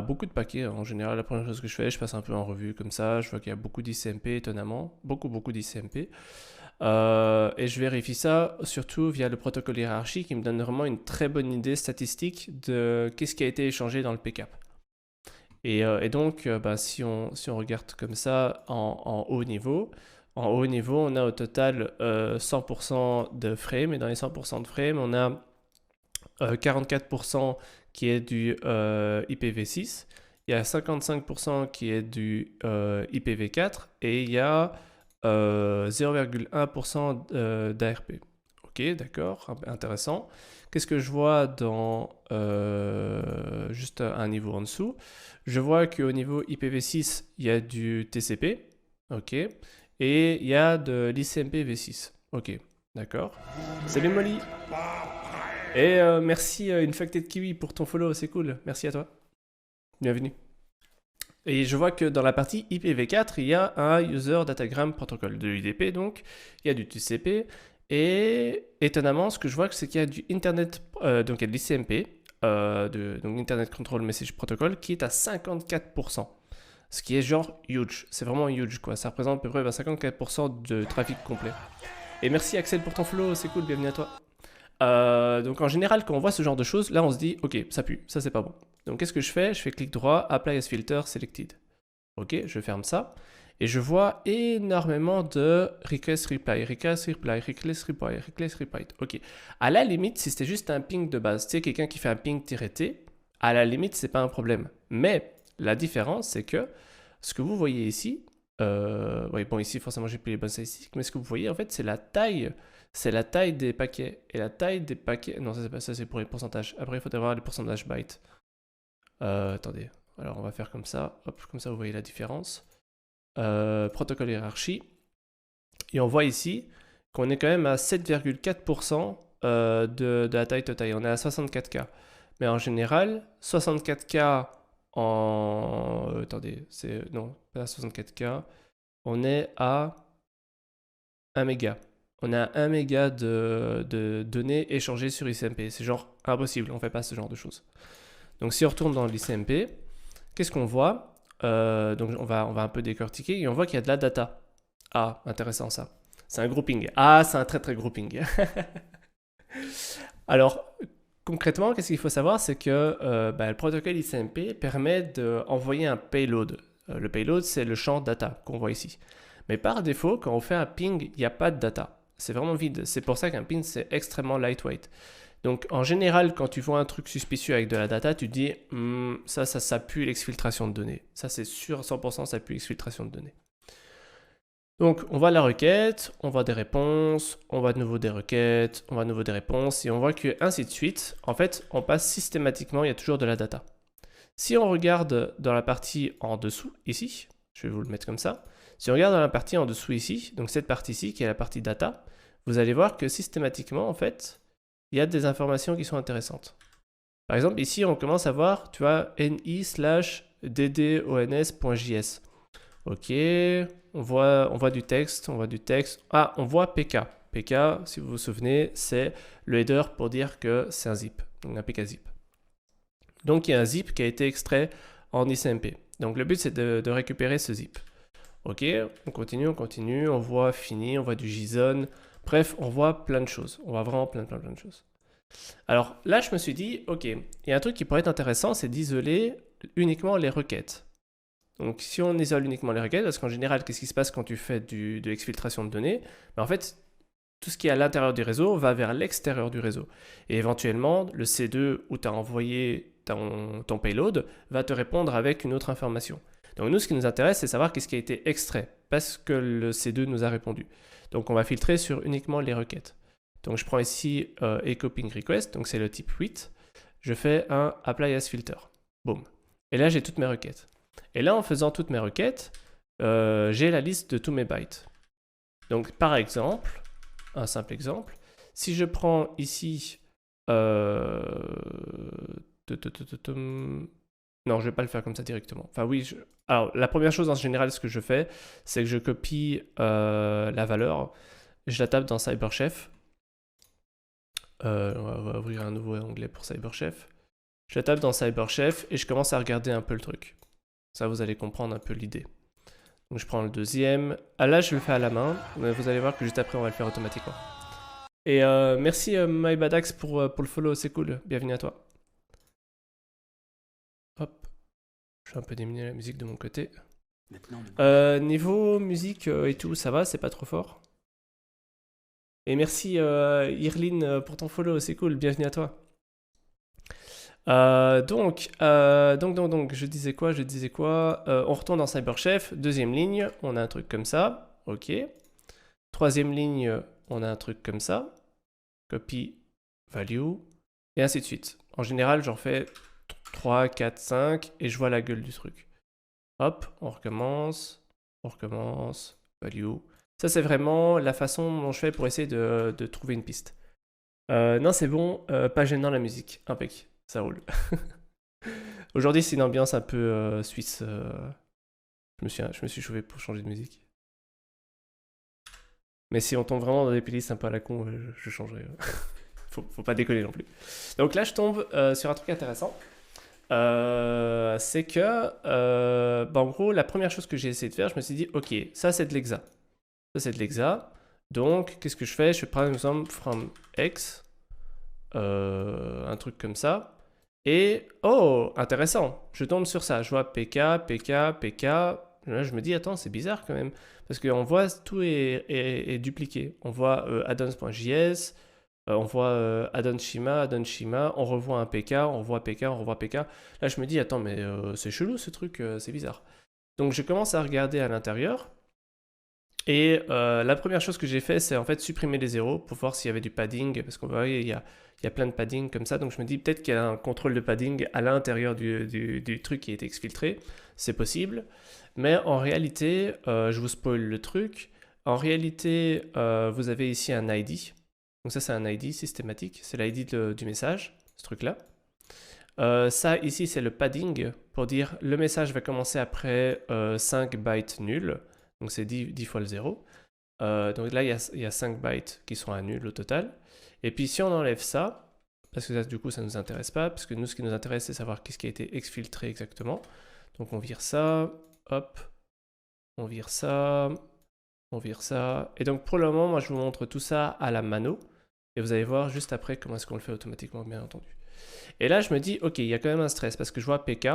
beaucoup de paquets. En général, la première chose que je fais, je passe un peu en revue comme ça. Je vois qu'il y a beaucoup d'ICMP, étonnamment. Beaucoup d'ICMP. Et je vérifie ça surtout via le protocole hiérarchie qui me donne vraiment une très bonne idée statistique de qu'est-ce qui a été échangé dans le pcap. Et donc, si on regarde comme ça en haut niveau, on a au total 100% de frames. Et dans les 100% de frames, on a 44% qui est du IPv6. Il y a 55% qui est du IPv4. Et il y a 0,1% d'ARP. Ok, d'accord, intéressant. Qu'est-ce que je vois dans juste un niveau en dessous? Je vois qu'au niveau IPv6, il y a du TCP, ok, et il y a de l'ICMP v6, ok, d'accord. Salut Molly. Et merci Infected Kiwi pour ton follow, c'est cool, merci à toi. Bienvenue. Et je vois que dans la partie IPv4, il y a un User Datagram Protocol de l'UDP, donc il y a du TCP. Et étonnamment, ce que je vois, c'est qu'il y a du Internet, donc il y a de l'ICMP, donc Internet Control Message Protocol, qui est à 54%. Ce qui est genre huge, c'est vraiment huge quoi, ça représente à peu près 54% de trafic complet. Et merci Axel pour ton follow, c'est cool, bienvenue à toi. Donc en général, quand on voit ce genre de choses, là on se dit, ok, ça pue, ça c'est pas bon. Donc qu'est-ce que je fais? Je fais clic droit, Apply as Filter Selected. Ok, je ferme ça. Et je vois énormément de request reply. Ok. À la limite, si c'était juste un ping de base, tu sais, quelqu'un qui fait un ping-t, à la limite, c'est pas un problème. Mais la différence, c'est que ce que vous voyez ici, oui, bon, ici, forcément, j'ai pris les bonnes statistiques, mais ce que vous voyez, en fait, c'est la taille des paquets. Et la taille des paquets, non, ça, c'est pas ça, c'est pour les pourcentages. Après, il faudrait voir les pourcentages bytes. Attendez, alors on va faire comme ça, hop, comme ça, vous voyez la différence. Protocole hiérarchie. Et on voit ici qu'on est quand même à 7,4% de la taille totale. On est à 64K. Mais en général, 64K en... attendez, c'est... Non, pas 64K. On est à 1 méga. On a 1 méga de données échangées sur ICMP. C'est genre impossible, on ne fait pas ce genre de choses. Donc si on retourne dans l'ICMP, qu'est-ce qu'on voit? Donc on va un peu décortiquer et on voit qu'il y a de la data. Ah, intéressant ça. C'est un grouping. Ah, c'est un très très grouping. Alors, concrètement, qu'est-ce qu'il faut savoir? C'est que le protocole ICMP permet d'envoyer un payload. Le payload, c'est le champ data qu'on voit ici. Mais par défaut, quand on fait un ping, il n'y a pas de data. C'est vraiment vide. C'est pour ça qu'un ping, c'est extrêmement lightweight. Donc en général, quand tu vois un truc suspicieux avec de la data, tu te dis ça pue l'exfiltration de données. Ça c'est sûr 100%, ça pue l'exfiltration de données. Donc on voit la requête, on voit des réponses, on voit de nouveau des requêtes, on voit de nouveau des réponses, et on voit que ainsi de suite, en fait, on passe systématiquement, il y a toujours de la data. Si on regarde dans la partie en dessous, ici, je vais vous le mettre comme ça, si on regarde dans la partie en dessous ici, donc cette partie-ci qui est la partie data, vous allez voir que systématiquement, en fait, il y a des informations qui sont intéressantes. Par exemple, ici, on commence à voir, tu vois, ni/ddons.js. Ok, on voit du texte, Ah, on voit PK. PK, si vous vous souvenez, c'est le header pour dire que c'est un zip, donc un PK zip. Donc il y a un zip qui a été extrait en ICMP. Donc le but c'est de récupérer ce zip. Ok, on continue, on voit fini, on voit du JSON. Bref, on voit plein de choses. On voit vraiment plein de choses. Alors là, je me suis dit, ok, il y a un truc qui pourrait être intéressant, c'est d'isoler uniquement les requêtes. Donc si on isole uniquement les requêtes, parce qu'en général, qu'est-ce qui se passe quand tu fais de l'exfiltration de données? En fait, tout ce qui est à l'intérieur du réseau va vers l'extérieur du réseau. Et éventuellement, le C2 où tu as envoyé ton payload va te répondre avec une autre information. Donc nous, ce qui nous intéresse, c'est savoir qu'est-ce qui a été extrait, parce que le C2 nous a répondu. Donc on va filtrer sur uniquement les requêtes. Donc je prends ici echo ping request, donc c'est le type 8. Je fais un apply as filter. Boom. Et là, j'ai toutes mes requêtes. Et là, en faisant toutes mes requêtes, j'ai la liste de tous mes bytes. Donc par exemple, un simple exemple, si je prends ici... Non, je vais pas le faire comme ça directement. Enfin oui, alors la première chose en général, ce que je fais, c'est que je copie la valeur, je la tape dans CyberChef. On va ouvrir un nouveau onglet pour CyberChef. Je la tape dans CyberChef et je commence à regarder un peu le truc. Ça, vous allez comprendre un peu l'idée. Donc je prends le deuxième. Ah là, je le fais à la main, mais vous allez voir que juste après, on va le faire automatiquement. Et merci MyBadax pour le follow, c'est cool. Bienvenue à toi. Hop. Je vais un peu diminuer la musique de mon côté. Niveau musique et tout, ça va, c'est pas trop fort. Et merci Irline pour ton follow, c'est cool, bienvenue à toi. Donc, je disais quoi, on retourne dans CyberChef, deuxième ligne, on a un truc comme ça, ok. Troisième ligne, on a un truc comme ça, copy, value, et ainsi de suite. En général, j'en fais 3, 4, 5, et je vois la gueule du truc. Hop, on recommence, value. Ça, c'est vraiment la façon dont je fais pour essayer de trouver une piste. Non, c'est bon, pas gênant la musique, impec, ça roule. Aujourd'hui, c'est une ambiance un peu suisse. Je me suis chauffé pour changer de musique. Mais si on tombe vraiment dans des playlists un peu à la con, je changerai. Faut pas déconner non plus. Donc là, je tombe sur un truc intéressant. C'est que, en gros, la première chose que j'ai essayé de faire, je me suis dit, ok, ça c'est de l'exa. Ça c'est de l'exa. Donc, qu'est-ce que je fais? Je prends un exemple from x, un truc comme ça. Et, oh, intéressant, je tombe sur ça. Je vois PK. Là, je me dis, attends, c'est bizarre quand même. Parce qu'on voit tout est dupliqué. On voit addons.js, on voit addon schema, on revoit un PK, on revoit PK. Là, je me dis, attends, mais c'est chelou ce truc, c'est bizarre. Donc, je commence à regarder à l'intérieur. Et la première chose que j'ai fait, c'est en fait supprimer les zéros pour voir s'il y avait du padding, parce qu'on voit il y a plein de padding comme ça, donc je me dis peut-être qu'il y a un contrôle de padding à l'intérieur du truc qui a été exfiltré, c'est possible, mais en réalité, je vous spoil le truc, en réalité, vous avez ici un ID, donc ça c'est un ID systématique, c'est l'ID du message, ce truc-là. Ça ici c'est le padding, pour dire le message va commencer après 5 bytes nuls, donc c'est 10 fois le 0. Donc là, il y a 5 bytes qui sont à nul au total. Et puis si on enlève ça, parce que ça, du coup, ça ne nous intéresse pas, parce que nous, ce qui nous intéresse, c'est savoir qu'est-ce qui a été exfiltré exactement. Donc on vire ça, hop, on vire ça. Et donc pour le moment, moi, je vous montre tout ça à la mano. Et vous allez voir juste après comment est-ce qu'on le fait automatiquement, bien entendu. Et là, je me dis, ok, il y a quand même un stress, parce que je vois PK.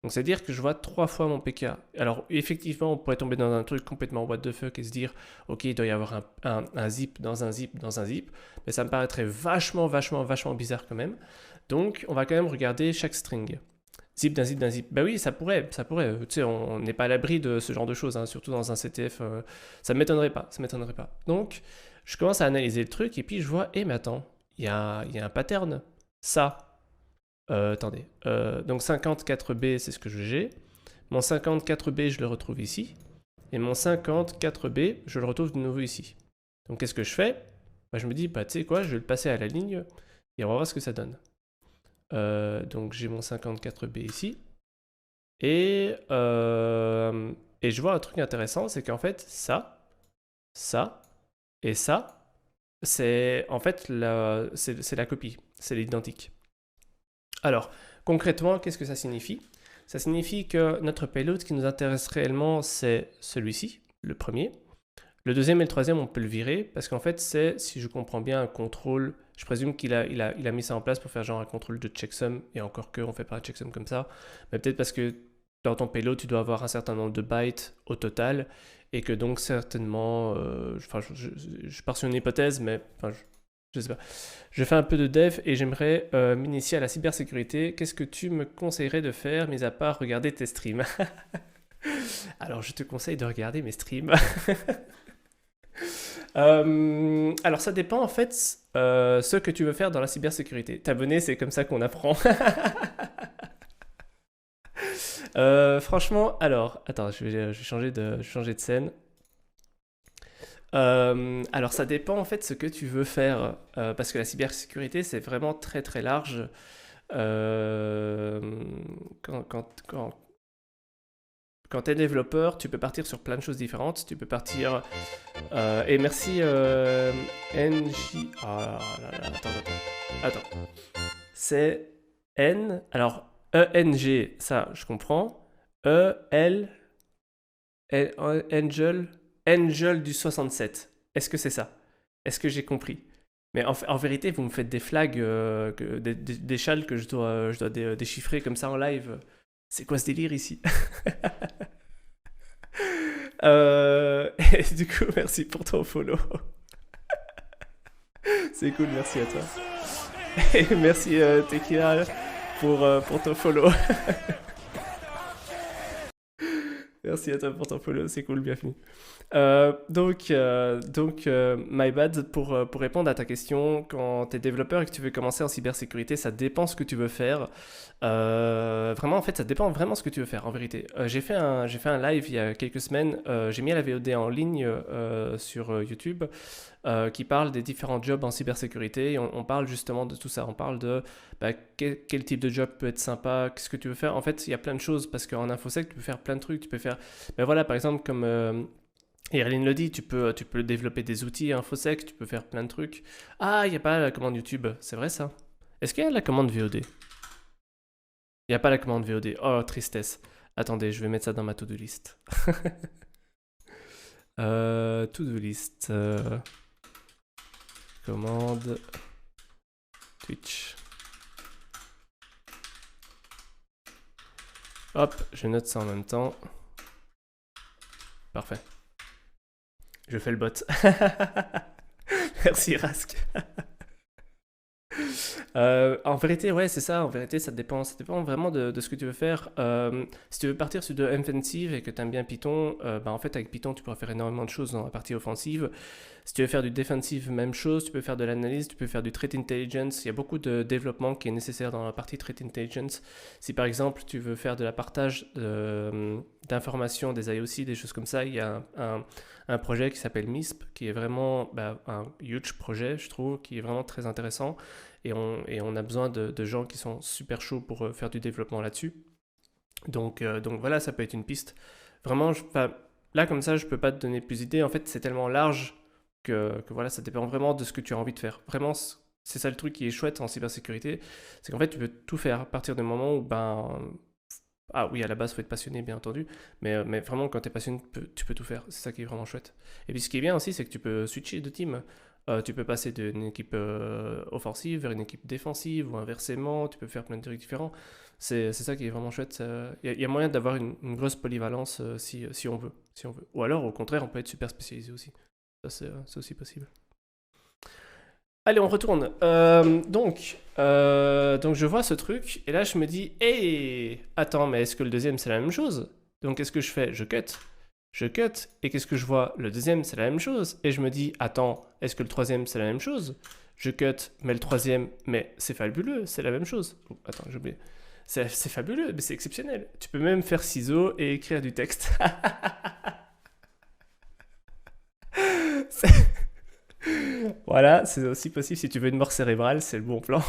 Donc c'est-à-dire que je vois 3 fois mon PK. Alors effectivement, on pourrait tomber dans un truc complètement what the fuck et se dire, ok, il doit y avoir un zip dans un zip dans un zip, mais ça me paraîtrait vachement bizarre quand même. Donc on va quand même regarder chaque string. Zip d'un zip d'un zip. Bah oui, ça pourrait. Tu sais, on n'est pas à l'abri de ce genre de choses, hein, surtout dans un CTF. Ça ne m'étonnerait pas, Donc je commence à analyser le truc et puis je vois, mais attends, il y a un pattern. Ça. Attendez, donc 54B, c'est ce que j'ai. Mon 54B, je le retrouve ici. Et mon 54B, je le retrouve de nouveau ici. Donc qu'est-ce que je fais? Je me dis, tu sais quoi, je vais le passer à la ligne. Et on va voir ce que ça donne. Donc j'ai mon 54B ici. Et je vois un truc intéressant, c'est qu'en fait, ça et ça, c'est en fait c'est la copie, c'est l'identique. Alors, concrètement, qu'est-ce que ça signifie? Ça signifie que notre payload qui nous intéresse réellement, c'est celui-ci, le premier. Le deuxième et le troisième, on peut le virer, parce qu'en fait, c'est, si je comprends bien, un contrôle. Je présume qu'il a mis ça en place pour faire genre un contrôle de checksum, et encore que, on fait pas un checksum comme ça. Mais peut-être parce que dans ton payload, tu dois avoir un certain nombre de bytes au total, et que donc certainement, je pars sur une hypothèse, mais je sais pas. Je fais un peu de dev et j'aimerais m'initier à la cybersécurité. Qu'est-ce que tu me conseillerais de faire, mis à part regarder tes streams? Alors, je te conseille de regarder mes streams. Alors, ça dépend en fait ce que tu veux faire dans la cybersécurité. T'abonner, c'est comme ça qu'on apprend. Franchement, alors, attends, je vais changer de scène. Alors ça dépend en fait ce que tu veux faire, parce que la cybersécurité c'est vraiment très très large. Euh, quand quand tu es développeur, tu peux partir sur plein de choses différentes. Tu peux partir... et merci NJ... Ah là là, attends. C'est N... Alors, ENG, ça je comprends. EL... Angel du 67. Est-ce que c'est ça? Est-ce que j'ai compris? Mais en vérité, vous me faites des flags, des châles que je dois déchiffrer comme ça en live. C'est quoi ce délire ici? Et du coup, merci pour ton follow. C'est cool, merci à toi. Et merci Tequila pour ton follow. Merci à toi pour ton follow, c'est cool, bienvenue. My bad, pour répondre à ta question, quand tu es développeur et que tu veux commencer en cybersécurité, ça dépend ce que tu veux faire. Vraiment, en fait, ça dépend vraiment ce que tu veux faire, en vérité. J'ai fait un live il y a quelques semaines, j'ai mis la VOD en ligne sur YouTube, qui parle des différents jobs en cybersécurité. Et on parle justement de tout ça. On parle de quel type de job peut être sympa, qu'est-ce que tu veux faire. En fait, il y a plein de choses parce qu'en infosec, tu peux faire plein de trucs. Tu peux faire, voilà, par exemple, comme Irline le dit, tu peux développer des outils infosec, tu peux faire plein de trucs. Ah, il n'y a pas la commande YouTube, c'est vrai ça? Est-ce qu'il y a la commande VOD? Il n'y a pas la commande VOD. Oh, tristesse. Attendez, je vais mettre ça dans ma to-do list. To-do list. Commande Twitch. Hop, je note ça en même temps. Parfait. Je fais le bot. Merci Rask. En vérité, ouais, c'est ça. En vérité, ça dépend vraiment de ce que tu veux faire. Si tu veux partir sur de offensive et que tu aimes bien Python, en fait, avec Python, tu pourras faire énormément de choses dans la partie offensive. Si tu veux faire du defensive, même chose. Tu peux faire de l'analyse, tu peux faire du threat intelligence. Il y a beaucoup de développement qui est nécessaire dans la partie threat intelligence. Si par exemple, tu veux faire de la partage d'informations, des IOC, des choses comme ça, il y a un projet qui s'appelle MISP, qui est vraiment un huge projet, je trouve, qui est vraiment très intéressant. Et on a besoin de gens qui sont super chauds pour faire du développement là-dessus. Donc voilà, ça peut être une piste. Vraiment, là comme ça, je peux pas te donner plus d'idées. En fait, c'est tellement large que voilà, ça dépend vraiment de ce que tu as envie de faire. Vraiment, c'est ça le truc qui est chouette en cybersécurité, c'est qu'en fait, tu peux tout faire à partir du moment où ah oui, à la base, il faut être passionné, bien entendu, mais vraiment, quand tu es passionné, tu peux tout faire. C'est ça qui est vraiment chouette. Et puis, ce qui est bien aussi, c'est que tu peux switcher de team. Tu peux passer d'une équipe offensive vers une équipe défensive ou inversement. Tu peux faire plein de trucs différents. C'est ça qui est vraiment chouette. Il y a moyen d'avoir une grosse polyvalence si on veut. Ou alors, au contraire, on peut être super spécialisé aussi. Ça, c'est aussi possible. Allez, on retourne. Donc, je vois ce truc, et là, je me dis, hey, attends, mais est-ce que le deuxième, c'est la même chose? Donc, qu'est-ce que je fais? Je cut, et qu'est-ce que je vois? Le deuxième, c'est la même chose. Et je me dis, attends, est-ce que le troisième, c'est la même chose? Je cut, mais le troisième, mais c'est fabuleux, c'est la même chose. Oh, attends, j'ai oublié. C'est fabuleux, mais c'est exceptionnel. Tu peux même faire ciseaux et écrire du texte. Voilà, c'est aussi possible si tu veux une mort cérébrale, c'est le bon plan.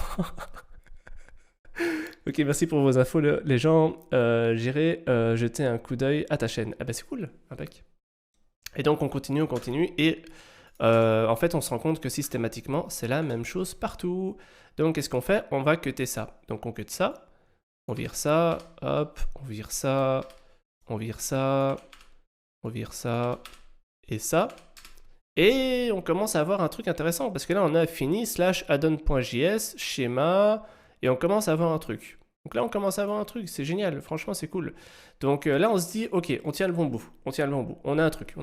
Ok, merci pour vos infos, les gens. J'irai jeter un coup d'œil à ta chaîne. Ah bah c'est cool, impec. Et donc on continue, et en fait on se rend compte que systématiquement c'est la même chose partout. Donc qu'est-ce qu'on fait? On va cutter ça. Donc on cut ça, on vire ça, hop, on vire ça, on vire ça, on vire ça, et ça. Et on commence à avoir un truc intéressant, parce que là on a fini /addon.js, schéma, et on commence à avoir un truc. Donc là on commence à avoir un truc, c'est génial, franchement c'est cool. Donc là on se dit, ok, on tient le bon bout, on a un truc,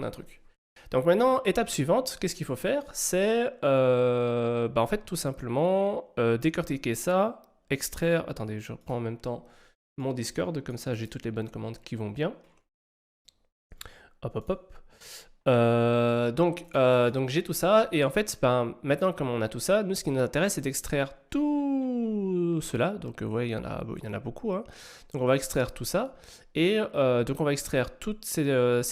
Donc maintenant, étape suivante, qu'est-ce qu'il faut faire? C'est, en fait, tout simplement, décortiquer ça, extraire... Attendez, je reprends en même temps mon Discord, comme ça j'ai toutes les bonnes commandes qui vont bien. Hop, hop, hop. Donc j'ai tout ça, et en fait, maintenant comme on a tout ça, nous ce qui nous intéresse c'est d'extraire tout cela, donc ouais, il y en a beaucoup, hein. Donc on va extraire tout ça, et donc on va extraire toutes ces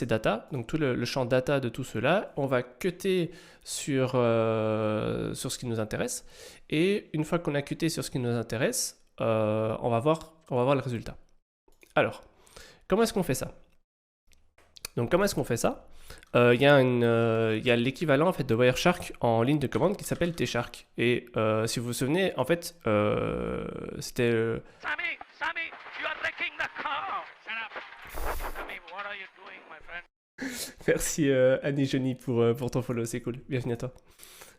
datas, donc tout le champ data de tout cela, on va cutter sur ce qui nous intéresse, et une fois qu'on a cuté sur ce qui nous intéresse, on va voir le résultat. Alors, comment est-ce qu'on fait ça? Donc comment est-ce qu'on fait ça? Il y a l'équivalent en fait de Wireshark en ligne de commande qui s'appelle tshark. Et si vous vous souvenez, en fait, c'était... Sammy, you are wrecking the car. Shut up. Sammy, what are you doing, my friend? Merci Annie Johnny pour ton follow, c'est cool. Bienvenue à toi.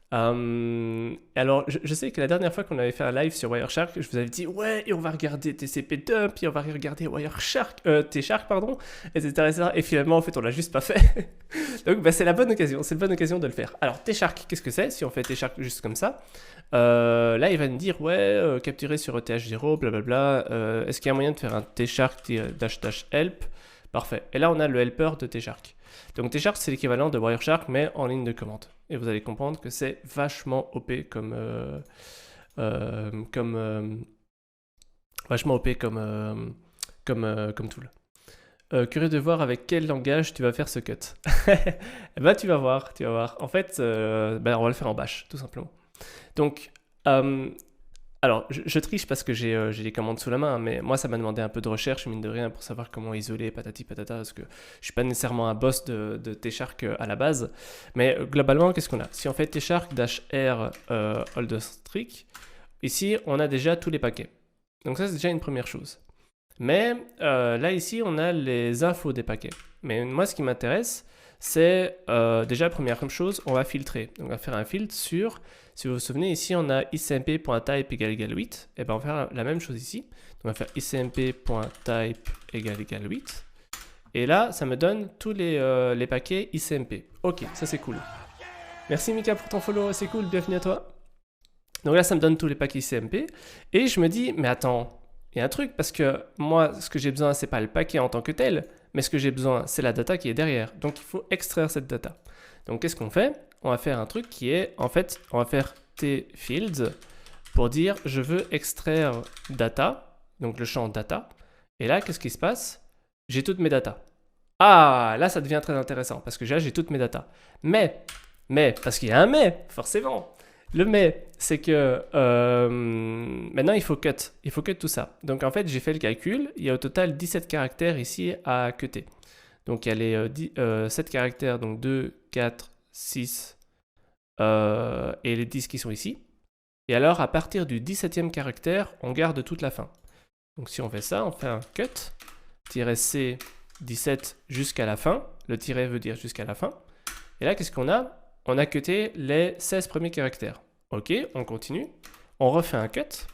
Alors, je sais que la dernière fois qu'on avait fait un live sur Wireshark, je vous avais dit ouais, et on va regarder TCP dump, et on va regarder Wireshark, Tshark, pardon, etc. Et finalement, en fait, on l'a juste pas fait. Donc, c'est la bonne occasion, de le faire. Alors, Tshark, qu'est-ce que c'est? Si on fait Tshark juste comme ça, là, il va nous dire ouais, capturer sur ETH0, blablabla. Est-ce qu'il y a moyen de faire un Tshark -help? Parfait. Et là, on a le helper de Tshark. Donc Tshark, c'est l'équivalent de Wireshark, mais en ligne de commande. Et vous allez comprendre que c'est vachement OP comme tool. Curieux de voir avec quel langage tu vas faire ce cut. Bah tu vas voir. En fait, on va le faire en bash, tout simplement. Donc, alors, je triche parce que j'ai les commandes sous la main, mais moi, ça m'a demandé un peu de recherche, mine de rien, pour savoir comment isoler patati patata, parce que je suis pas nécessairement un boss de Tshark à la base. Mais globalement, qu'est-ce qu'on a? Si on fait tshark-r holdstreak, ici, on a déjà tous les paquets. Donc ça, c'est déjà une première chose. Mais là, ici, on a les infos des paquets. Mais moi, ce qui m'intéresse, c'est déjà, première chose, on va filtrer. Donc, on va faire un filtre sur... Si vous vous souvenez, ici, on a icmp.type égale 8. Et bien, on va faire la même chose ici. Donc, on va faire icmp.type égale 8. Et là, ça me donne tous les paquets icmp. Ok, ça c'est cool. Merci Mika pour ton follow, c'est cool, bienvenue à toi. Donc là, ça me donne tous les paquets icmp. Et je me dis, mais attends, il y a un truc, parce que moi, ce que j'ai besoin, c'est pas le paquet en tant que tel, mais ce que j'ai besoin, c'est la data qui est derrière. Donc, il faut extraire cette data. Donc, qu'est-ce qu'on fait? On va faire un truc qui est, en fait, on va faire tfields pour dire je veux extraire data, donc le champ data. Et là, qu'est-ce qui se passe? J'ai toutes mes datas. Ah, là, ça devient très intéressant parce que là, j'ai toutes mes datas. Mais, parce qu'il y a un mais, forcément. Le mais, c'est que maintenant, il faut cut tout ça. Donc, en fait, j'ai fait le calcul. Il y a au total 17 caractères ici à cutter. Donc, il y a les 7 caractères, donc 2, 4, 6 et les 10 qui sont ici. Et alors, à partir du 17e caractère, on garde toute la fin. Donc, si on fait ça, on fait un cut, -c 17 jusqu'à la fin. Le tiret veut dire jusqu'à la fin. Et là, qu'est-ce qu'on a? On a cuté les 16 premiers caractères. Ok, on continue. On refait un cut.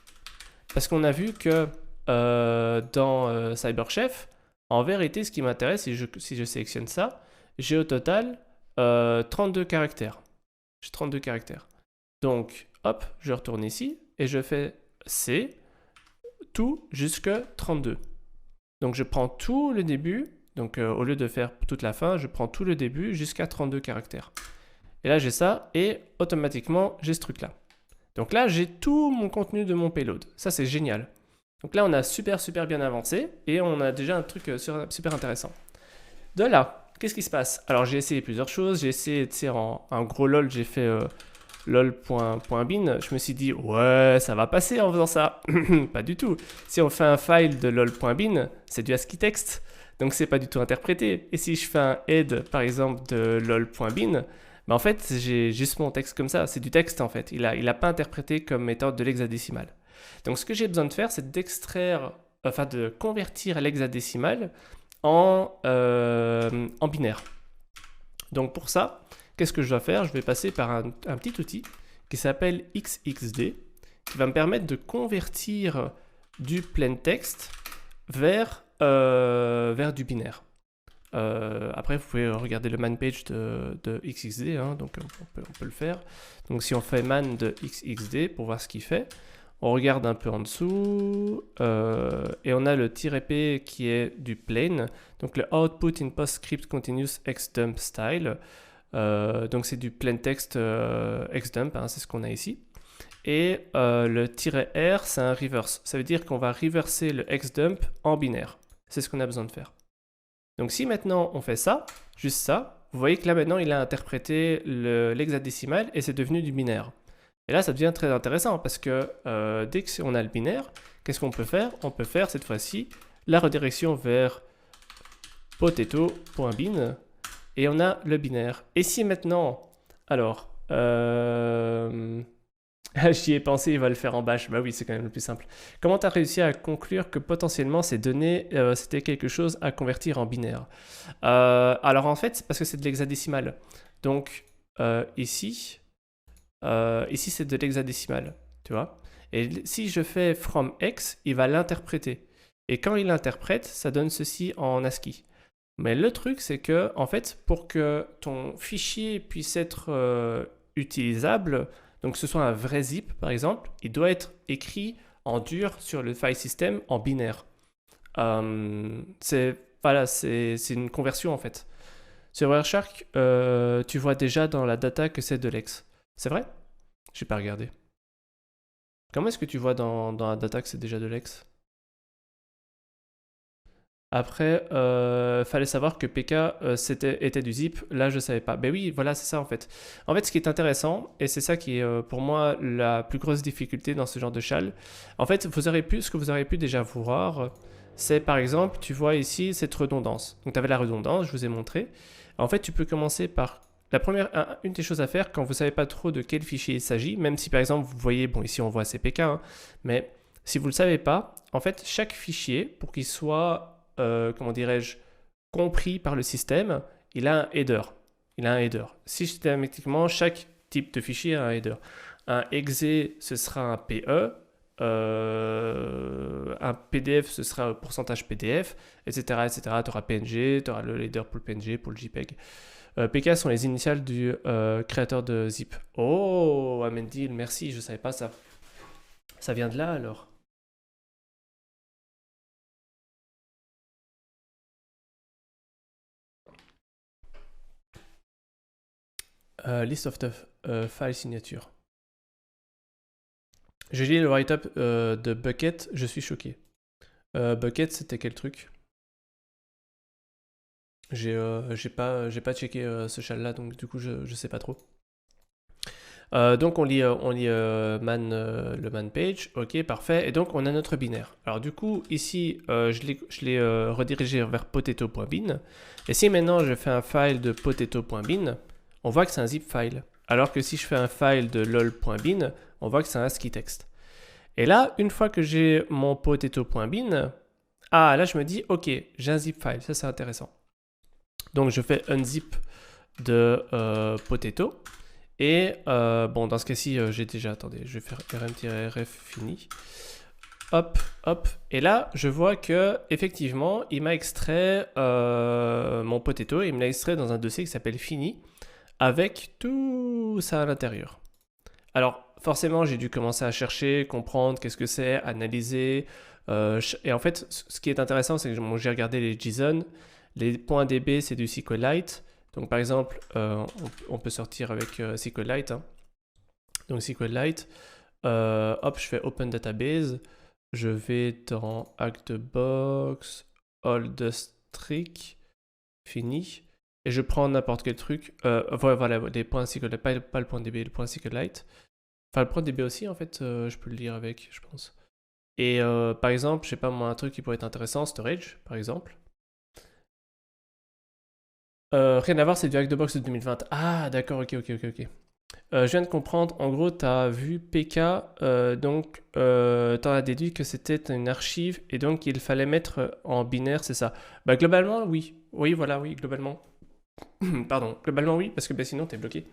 Parce qu'on a vu que dans CyberChef, en vérité, ce qui m'intéresse, si je sélectionne ça, j'ai au total 32 caractères. J'ai 32 caractères. Donc, hop, je retourne ici et je fais C, tout jusqu'à 32. Donc, je prends tout le début. Donc, au lieu de faire toute la fin, je prends tout le début jusqu'à 32 caractères. Et là, j'ai ça et automatiquement, j'ai ce truc-là. Donc là, j'ai tout mon contenu de mon payload. Ça, c'est génial. Donc là, on a super bien avancé et on a déjà un truc super intéressant. De là, qu'est-ce qui se passe? Alors, j'ai essayé plusieurs choses. J'ai essayé, tu sais, en gros LOL, j'ai fait lol.bin, je me suis dit, ouais, ça va passer en faisant ça. Pas du tout. Si on fait un file de lol.bin, c'est du ASCII text, donc c'est pas du tout interprété. Et si je fais un head, par exemple, de lol.bin, en fait, j'ai juste mon texte comme ça. C'est du texte, en fait. Il a pas interprété comme méthode de l'hexadécimal. Donc, ce que j'ai besoin de faire, c'est de convertir l'hexadécimal en binaire. Donc, pour ça, qu'est-ce que je dois faire? Je vais passer par un petit outil qui s'appelle XXD, qui va me permettre de convertir du plain text vers du binaire. Après, vous pouvez regarder le man page de XXD, hein, donc on peut le faire. Donc si on fait man de XXD pour voir ce qu'il fait, on regarde un peu en dessous, et on a le "-p" qui est du plain, donc le output in PostScript continuous xdump style, donc c'est du plain text xdump, hein, c'est ce qu'on a ici. Et le "-r, c'est un reverse, ça veut dire qu'on va reverser le xdump en binaire, c'est ce qu'on a besoin de faire. Donc si maintenant on fait ça, juste ça, vous voyez que là maintenant il a interprété l'hexadécimal et c'est devenu du binaire. Et là ça devient très intéressant parce que dès qu'on a le binaire, qu'est-ce qu'on peut faire? On peut faire cette fois-ci la redirection vers potato.bin et on a le binaire. Et si maintenant, alors, j'y ai pensé, il va le faire en bash. Bah oui, c'est quand même le plus simple. Comment tu as réussi à conclure que potentiellement ces données, c'était quelque chose à convertir en binaire? Alors en fait, c'est parce que c'est de l'hexadécimal. Donc ici c'est de l'hexadécimal, tu vois. Et si je fais from x, il va l'interpréter. Et quand il l'interprète, ça donne ceci en ASCII. Mais le truc, c'est que, en fait, pour que ton fichier puisse être utilisable, donc que ce soit un vrai zip par exemple, il doit être écrit en dur sur le file system en binaire. C'est une conversion en fait. Sur Wireshark, tu vois déjà dans la data que c'est de l'ex. C'est vrai? J'ai pas regardé. Comment est-ce que tu vois dans la data que c'est déjà de l'ex? Après, fallait savoir que PK était du zip. Là, je savais pas. Ben oui, voilà, c'est ça en fait. En fait, ce qui est intéressant, et c'est ça qui est pour moi la plus grosse difficulté dans ce genre de shell, en fait, ce que vous auriez pu déjà voir, c'est par exemple, tu vois ici cette redondance. Donc, tu avais la redondance, je vous ai montré. En fait, tu peux commencer par une des choses à faire quand vous savez pas trop de quel fichier il s'agit, même si par exemple, vous voyez, bon, ici on voit CPK, hein, mais si vous le savez pas, en fait, chaque fichier, pour qu'il soit comment dirais-je, compris par le système, il a un header. Systématiquement, chaque type de fichier a un header. Un exe, ce sera un PE. Un PDF, ce sera un pourcentage PDF, etc. Tu auras PNG, tu auras le header pour le PNG, pour le JPEG. PK sont les initiales du créateur de zip. Oh, Amendil, merci, je ne savais pas ça. Ça vient de là alors? List of the file signature. J'ai lu le write-up de Bucket, je suis choqué. Bucket, c'était quel truc? J'ai pas checké ce shell là, donc du coup je sais pas trop. Donc on lit le man page, ok, parfait, et donc on a notre binaire. Alors du coup ici je l'ai redirigé vers potato.bin, et si maintenant je fais un file de potato.bin, on voit que c'est un zip file. Alors que si je fais un file de lol.bin, on voit que c'est un ASCII text. Et là, une fois que j'ai mon potato.bin, là je me dis, ok, j'ai un zip file, ça c'est intéressant. Donc je fais unzip de potato. Et bon, dans ce cas-ci, j'ai déjà, attendez, je vais faire rm-rf fini. Hop, hop. Et là, je vois que effectivement, il m'a extrait mon potato, il me l'a extrait dans un dossier qui s'appelle fini, avec tout ça à l'intérieur. Alors, forcément, j'ai dû commencer à chercher, comprendre qu'est-ce que c'est, analyser. Et en fait, ce qui est intéressant, c'est que j'ai regardé les JSON. Les points DB, c'est du SQLite. Donc, par exemple, on peut sortir avec SQLite. Hein. Donc, SQLite. Hop, je fais Open Database. Je vais dans Hack the Box, All the Strict. Fini. et je prends n'importe quel truc. Voilà, des points SQLite, pas le point DB, le point SQLite. Enfin, le point DB aussi, en fait, je peux le lire avec, je pense. Et par exemple, je sais pas moi, un truc qui pourrait être intéressant, storage, par exemple. Rien à voir, c'est du Hack-the-Box de 2020. Ah, d'accord, ok. Je viens de comprendre, en gros, tu as vu PK, donc tu as déduit que c'était une archive et donc il fallait mettre en binaire, c'est ça. Bah, globalement, oui. Oui, voilà, oui, globalement. Pardon, globalement, oui, parce que bah, sinon, tu es bloqué.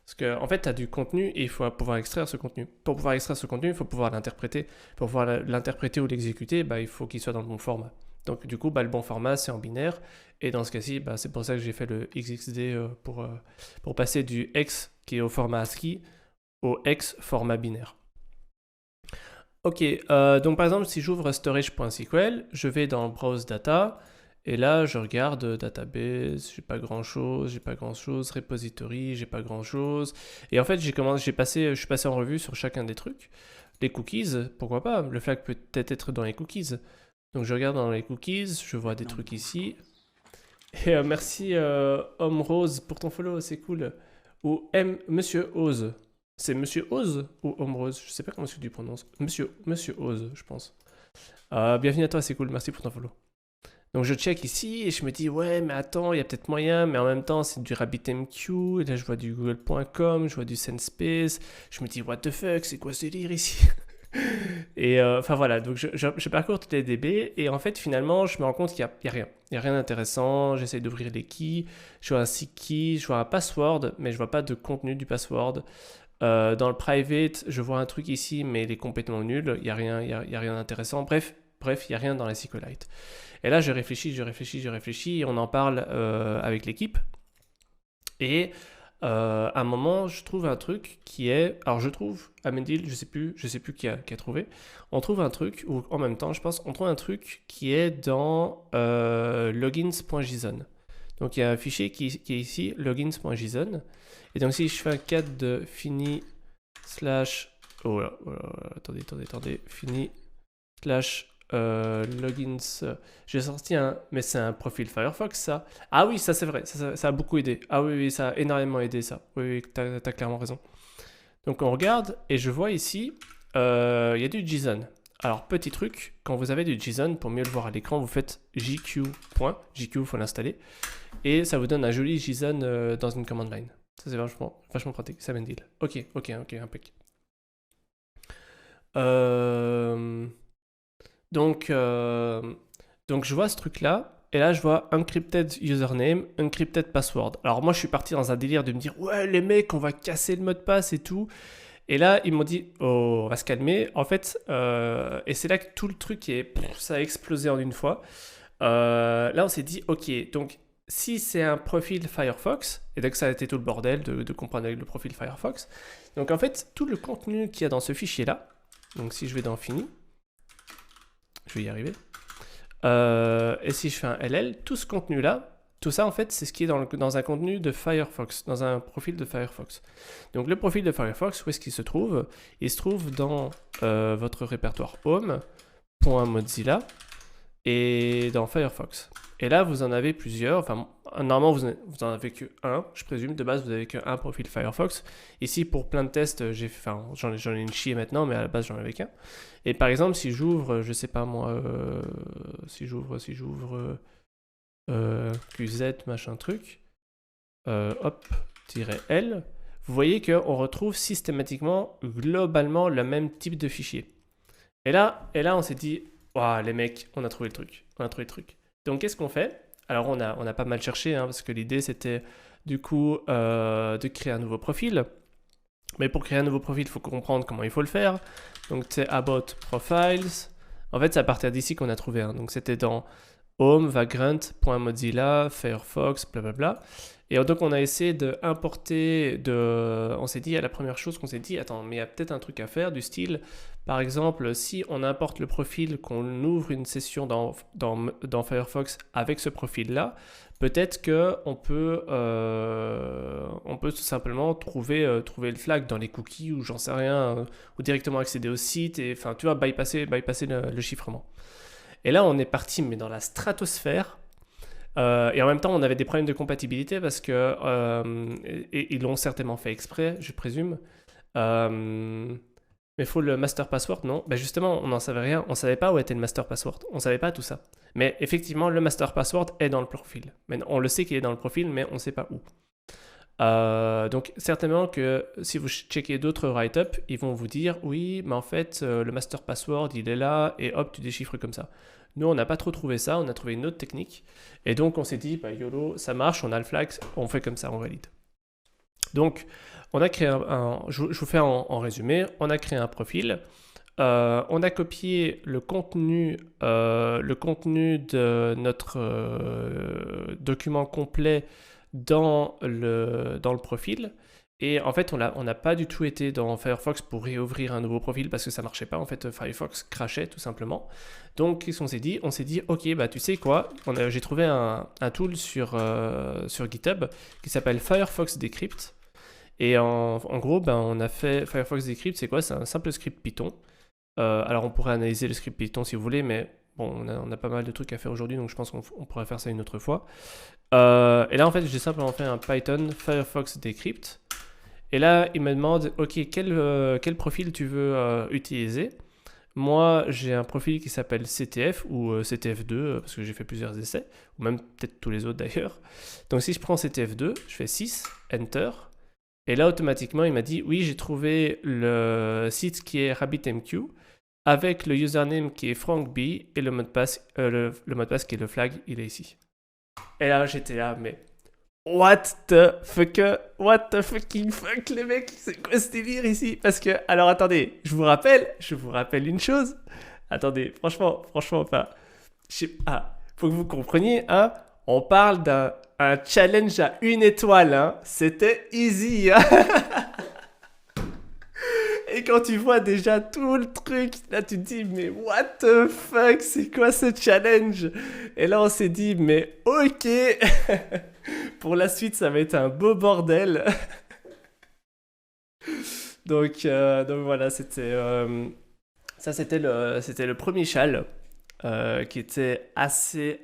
Parce que, en fait, tu as du contenu et il faut pouvoir extraire ce contenu. Pour pouvoir extraire ce contenu, il faut pouvoir l'interpréter. Pour pouvoir l'interpréter ou l'exécuter, bah, il faut qu'il soit dans le bon format. Donc, du coup, bah, le bon format, c'est en binaire. Et dans ce cas-ci, bah, c'est pour ça que j'ai fait le XXD pour passer du X qui est au format ASCII au X format binaire. Ok, donc par exemple, si j'ouvre storage.sql, je vais dans Browse Data. Et là, je regarde database, j'ai pas grand chose, repository, j'ai pas grand chose. Et en fait, je suis passé en revue sur chacun des trucs. Les cookies, pourquoi pas? Le flag peut peut-être être dans les cookies. Donc je regarde dans les cookies, je vois des trucs ici. Et merci Homme Rose pour ton follow, c'est cool. Ou Monsieur Oz. C'est Monsieur Oz ou Homme Rose? Je sais pas comment tu prononces. Monsieur Oz, je pense. Bienvenue à toi, c'est cool, merci pour ton follow. Donc je check ici et je me dis ouais mais attends il y a peut-être moyen mais en même temps c'est du RabbitMQ et là je vois du google.com, je vois du SendSpace, je me dis what the fuck c'est quoi ce délire ici. Et enfin voilà donc je parcours toutes les DB et en fait finalement je me rends compte qu'il n'y a rien d'intéressant, j'essaye d'ouvrir les keys, je vois un seek key, je vois un password mais je vois pas de contenu du password. Dans le private je vois un truc ici mais il est complètement nul, il y a rien d'intéressant, bref il n'y a rien dans la SQLite. Et là, je réfléchis, et on en parle avec l'équipe. Et à un moment, je trouve un truc qui est... Alors, je trouve, Amendil, je sais plus qui a trouvé. On trouve un truc, ou en même temps, je pense, on trouve un truc qui est dans logins.json. Donc, il y a un fichier qui est ici, logins.json. Et donc, si je fais un cat de fini slash... Oh là, attendez. Fini slash... logins, j'ai sorti un, mais c'est un profil Firefox ça. Ah oui, ça c'est vrai, ça a beaucoup aidé. Ah oui, ça a énormément aidé ça. Oui, t'as clairement raison. Donc on regarde et je vois ici, il y a du JSON. Alors petit truc, quand vous avez du JSON, pour mieux le voir à l'écran, vous faites JQ. JQ, faut l'installer. Et ça vous donne un joli JSON dans une command line. Ça c'est vachement pratique, ça deal. Ok, impec. Donc je vois ce truc-là, et là je vois encrypted username, encrypted password. Alors moi je suis parti dans un délire de me dire ouais les mecs on va casser le mot de passe et tout. Et là ils m'ont dit oh on va se calmer. En fait et c'est là que tout le truc ça a explosé en une fois. Là on s'est dit ok donc si c'est un profil Firefox, et donc ça a été tout le bordel de comprendre avec le profil Firefox. Donc en fait tout le contenu qu'il y a dans ce fichier là, donc si je vais dans Fini, je vais y arriver. Et si je fais un LL, tout ce contenu-là, tout ça en fait, c'est ce qui est dans un contenu de Firefox, dans un profil de Firefox. Donc le profil de Firefox, où est-ce qu'il se trouve? Il se trouve dans votre répertoire home.mozilla et dans Firefox. Et là, vous en avez plusieurs. Enfin, normalement, vous en avez que un. Je présume, de base, vous avez qu'un profil Firefox. Ici, pour plein de tests, j'en ai une chier maintenant, mais à la base, j'en avais qu'un. Et par exemple, si j'ouvre, je sais pas moi, si j'ouvre QZ, machin truc, hop-L, vous voyez qu'on retrouve systématiquement, globalement, le même type de fichier. Et là on s'est dit, waouh, les mecs, on a trouvé le truc. Donc, qu'est-ce qu'on fait? Alors, on a pas mal cherché, hein, parce que l'idée, c'était, du coup, de créer un nouveau profil. Mais pour créer un nouveau profil, il faut comprendre comment il faut le faire. Donc, c'est About Profiles. En fait, c'est à partir d'ici qu'on a trouvé un. Donc, c'était dans Home, Vagrant.mozilla, Firefox, blablabla. Et donc, on a essayé d'importer, on s'est dit, la première chose qu'on s'est dit, attends, mais il y a peut-être un truc à faire du style, par exemple, si on importe le profil, qu'on ouvre une session dans Firefox avec ce profil-là, peut-être qu'on peut, tout simplement trouver le flag dans les cookies ou j'en sais rien, ou directement accéder au site, et enfin, tu vois, bypasser le chiffrement. Et là, on est parti, mais dans la stratosphère. Et en même temps, on avait des problèmes de compatibilité parce que, et ils l'ont certainement fait exprès, je présume. Euh, mais faut le master password, non? Ben justement, on n'en savait rien. On savait pas où était le master password. On savait pas tout ça. Mais effectivement, le master password est dans le profil. Mais on le sait qu'il est dans le profil, mais on ne sait pas où. Donc certainement que si vous checkez d'autres write-up, ils vont vous dire oui, mais en fait le master password il est là et hop tu déchiffres comme ça. Nous on n'a pas trop trouvé ça, on a trouvé une autre technique et donc on s'est dit bah YOLO ça marche, on a le flag, on fait comme ça, on valide. Donc on a créé je vous fais en résumé, on a créé un profil. On a copié le contenu de notre document complet dans le profil. Et en fait, on n'a pas du tout été dans Firefox pour réouvrir un nouveau profil parce que ça marchait pas. En fait, Firefox crachait tout simplement. Donc, qu'est-ce qu'on s'est dit? On s'est dit, ok, bah tu sais quoi? J'ai trouvé un tool sur GitHub qui s'appelle Firefox Decrypt. Et en gros, ben, on a fait Firefox Decrypt, c'est quoi? C'est un simple script Python. Alors, on pourrait analyser le script Python si vous voulez, mais bon, on a pas mal de trucs à faire aujourd'hui, donc je pense qu'on pourrait faire ça une autre fois. Et là, en fait, j'ai simplement fait un Python Firefox Decrypt. Et là, il me demande, ok, quel profil tu veux utiliser? Moi, j'ai un profil qui s'appelle CTF ou CTF2, parce que j'ai fait plusieurs essais, ou même peut-être tous les autres d'ailleurs. Donc si je prends CTF2, je fais 6, Enter. Et là, automatiquement, il m'a dit, oui, j'ai trouvé le site qui est RabbitMQ, avec le username qui est FrankB, et le mot de passe, le mot de passe qui est le flag, il est ici. Et là, j'étais là, mais what the fucking fuck, les mecs, c'est quoi ce délire ici? Parce que, alors attendez, je vous rappelle une chose. Attendez, franchement, enfin, faut que vous compreniez, hein, on parle d'un challenge à 1 étoile, hein, c'était easy, hein. Et quand tu vois déjà tout le truc, là tu te dis mais what the fuck, c'est quoi ce challenge? Et là on s'est dit mais ok, pour la suite ça va être un beau bordel. donc voilà, c'était le premier chal qui était assez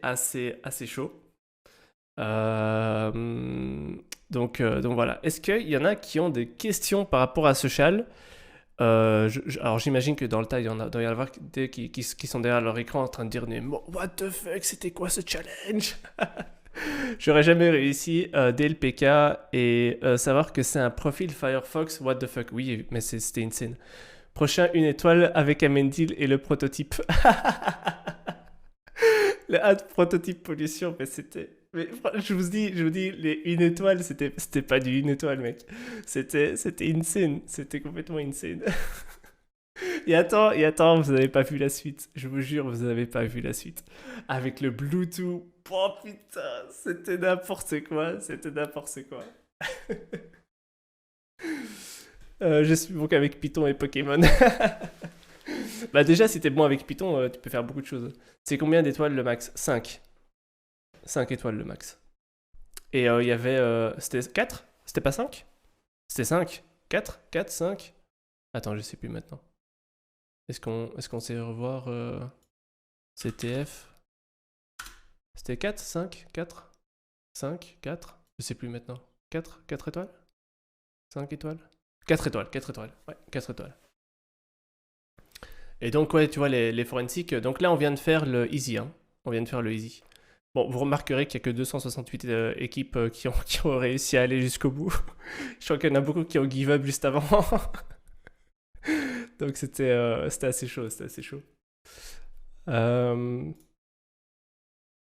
chaud. Donc voilà. Est-ce qu'il y en a qui ont des questions par rapport à ce chal? Alors j'imagine que dans le tas, il doit y en avoir des qui sont derrière leur écran en train de dire mais what the fuck, c'était quoi ce challenge? J'aurais jamais réussi DLPK et savoir que c'est un profil Firefox, what the fuck. Oui, mais c'était insane. Prochain, 1 étoile avec Amendil et le prototype. Le ad prototype pollution, mais c'était... Mais je vous dis, les 1 étoile, c'était pas du 1 étoile, mec. C'était insane. C'était complètement insane. Et attends, vous avez pas vu la suite. Je vous jure, vous avez pas vu la suite. Avec le Bluetooth. Oh putain, c'était n'importe quoi. Je suis bon qu'avec Python et Pokémon. Bah déjà, si t'es bon avec Python, tu peux faire beaucoup de choses. C'est combien d'étoiles le max? 5. 5 étoiles le max. Et il y avait... c'était 4? C'était pas 5? C'était 5? 4? 4? 5? Attends, je sais plus maintenant. Est-ce qu'on sait revoir CTF? C'était 4? 5? 4? 5? 4? Je sais plus maintenant. 4? 4 étoiles? 5 étoiles? 4 étoiles. Ouais, 4 étoiles. Et donc, ouais, tu vois, les forensics. Donc là, on vient de faire le easy. Hein. Bon, vous remarquerez qu'il n'y a que 268 équipes qui ont réussi à aller jusqu'au bout. Je crois qu'il y en a beaucoup qui ont give up juste avant. Donc c'était assez chaud.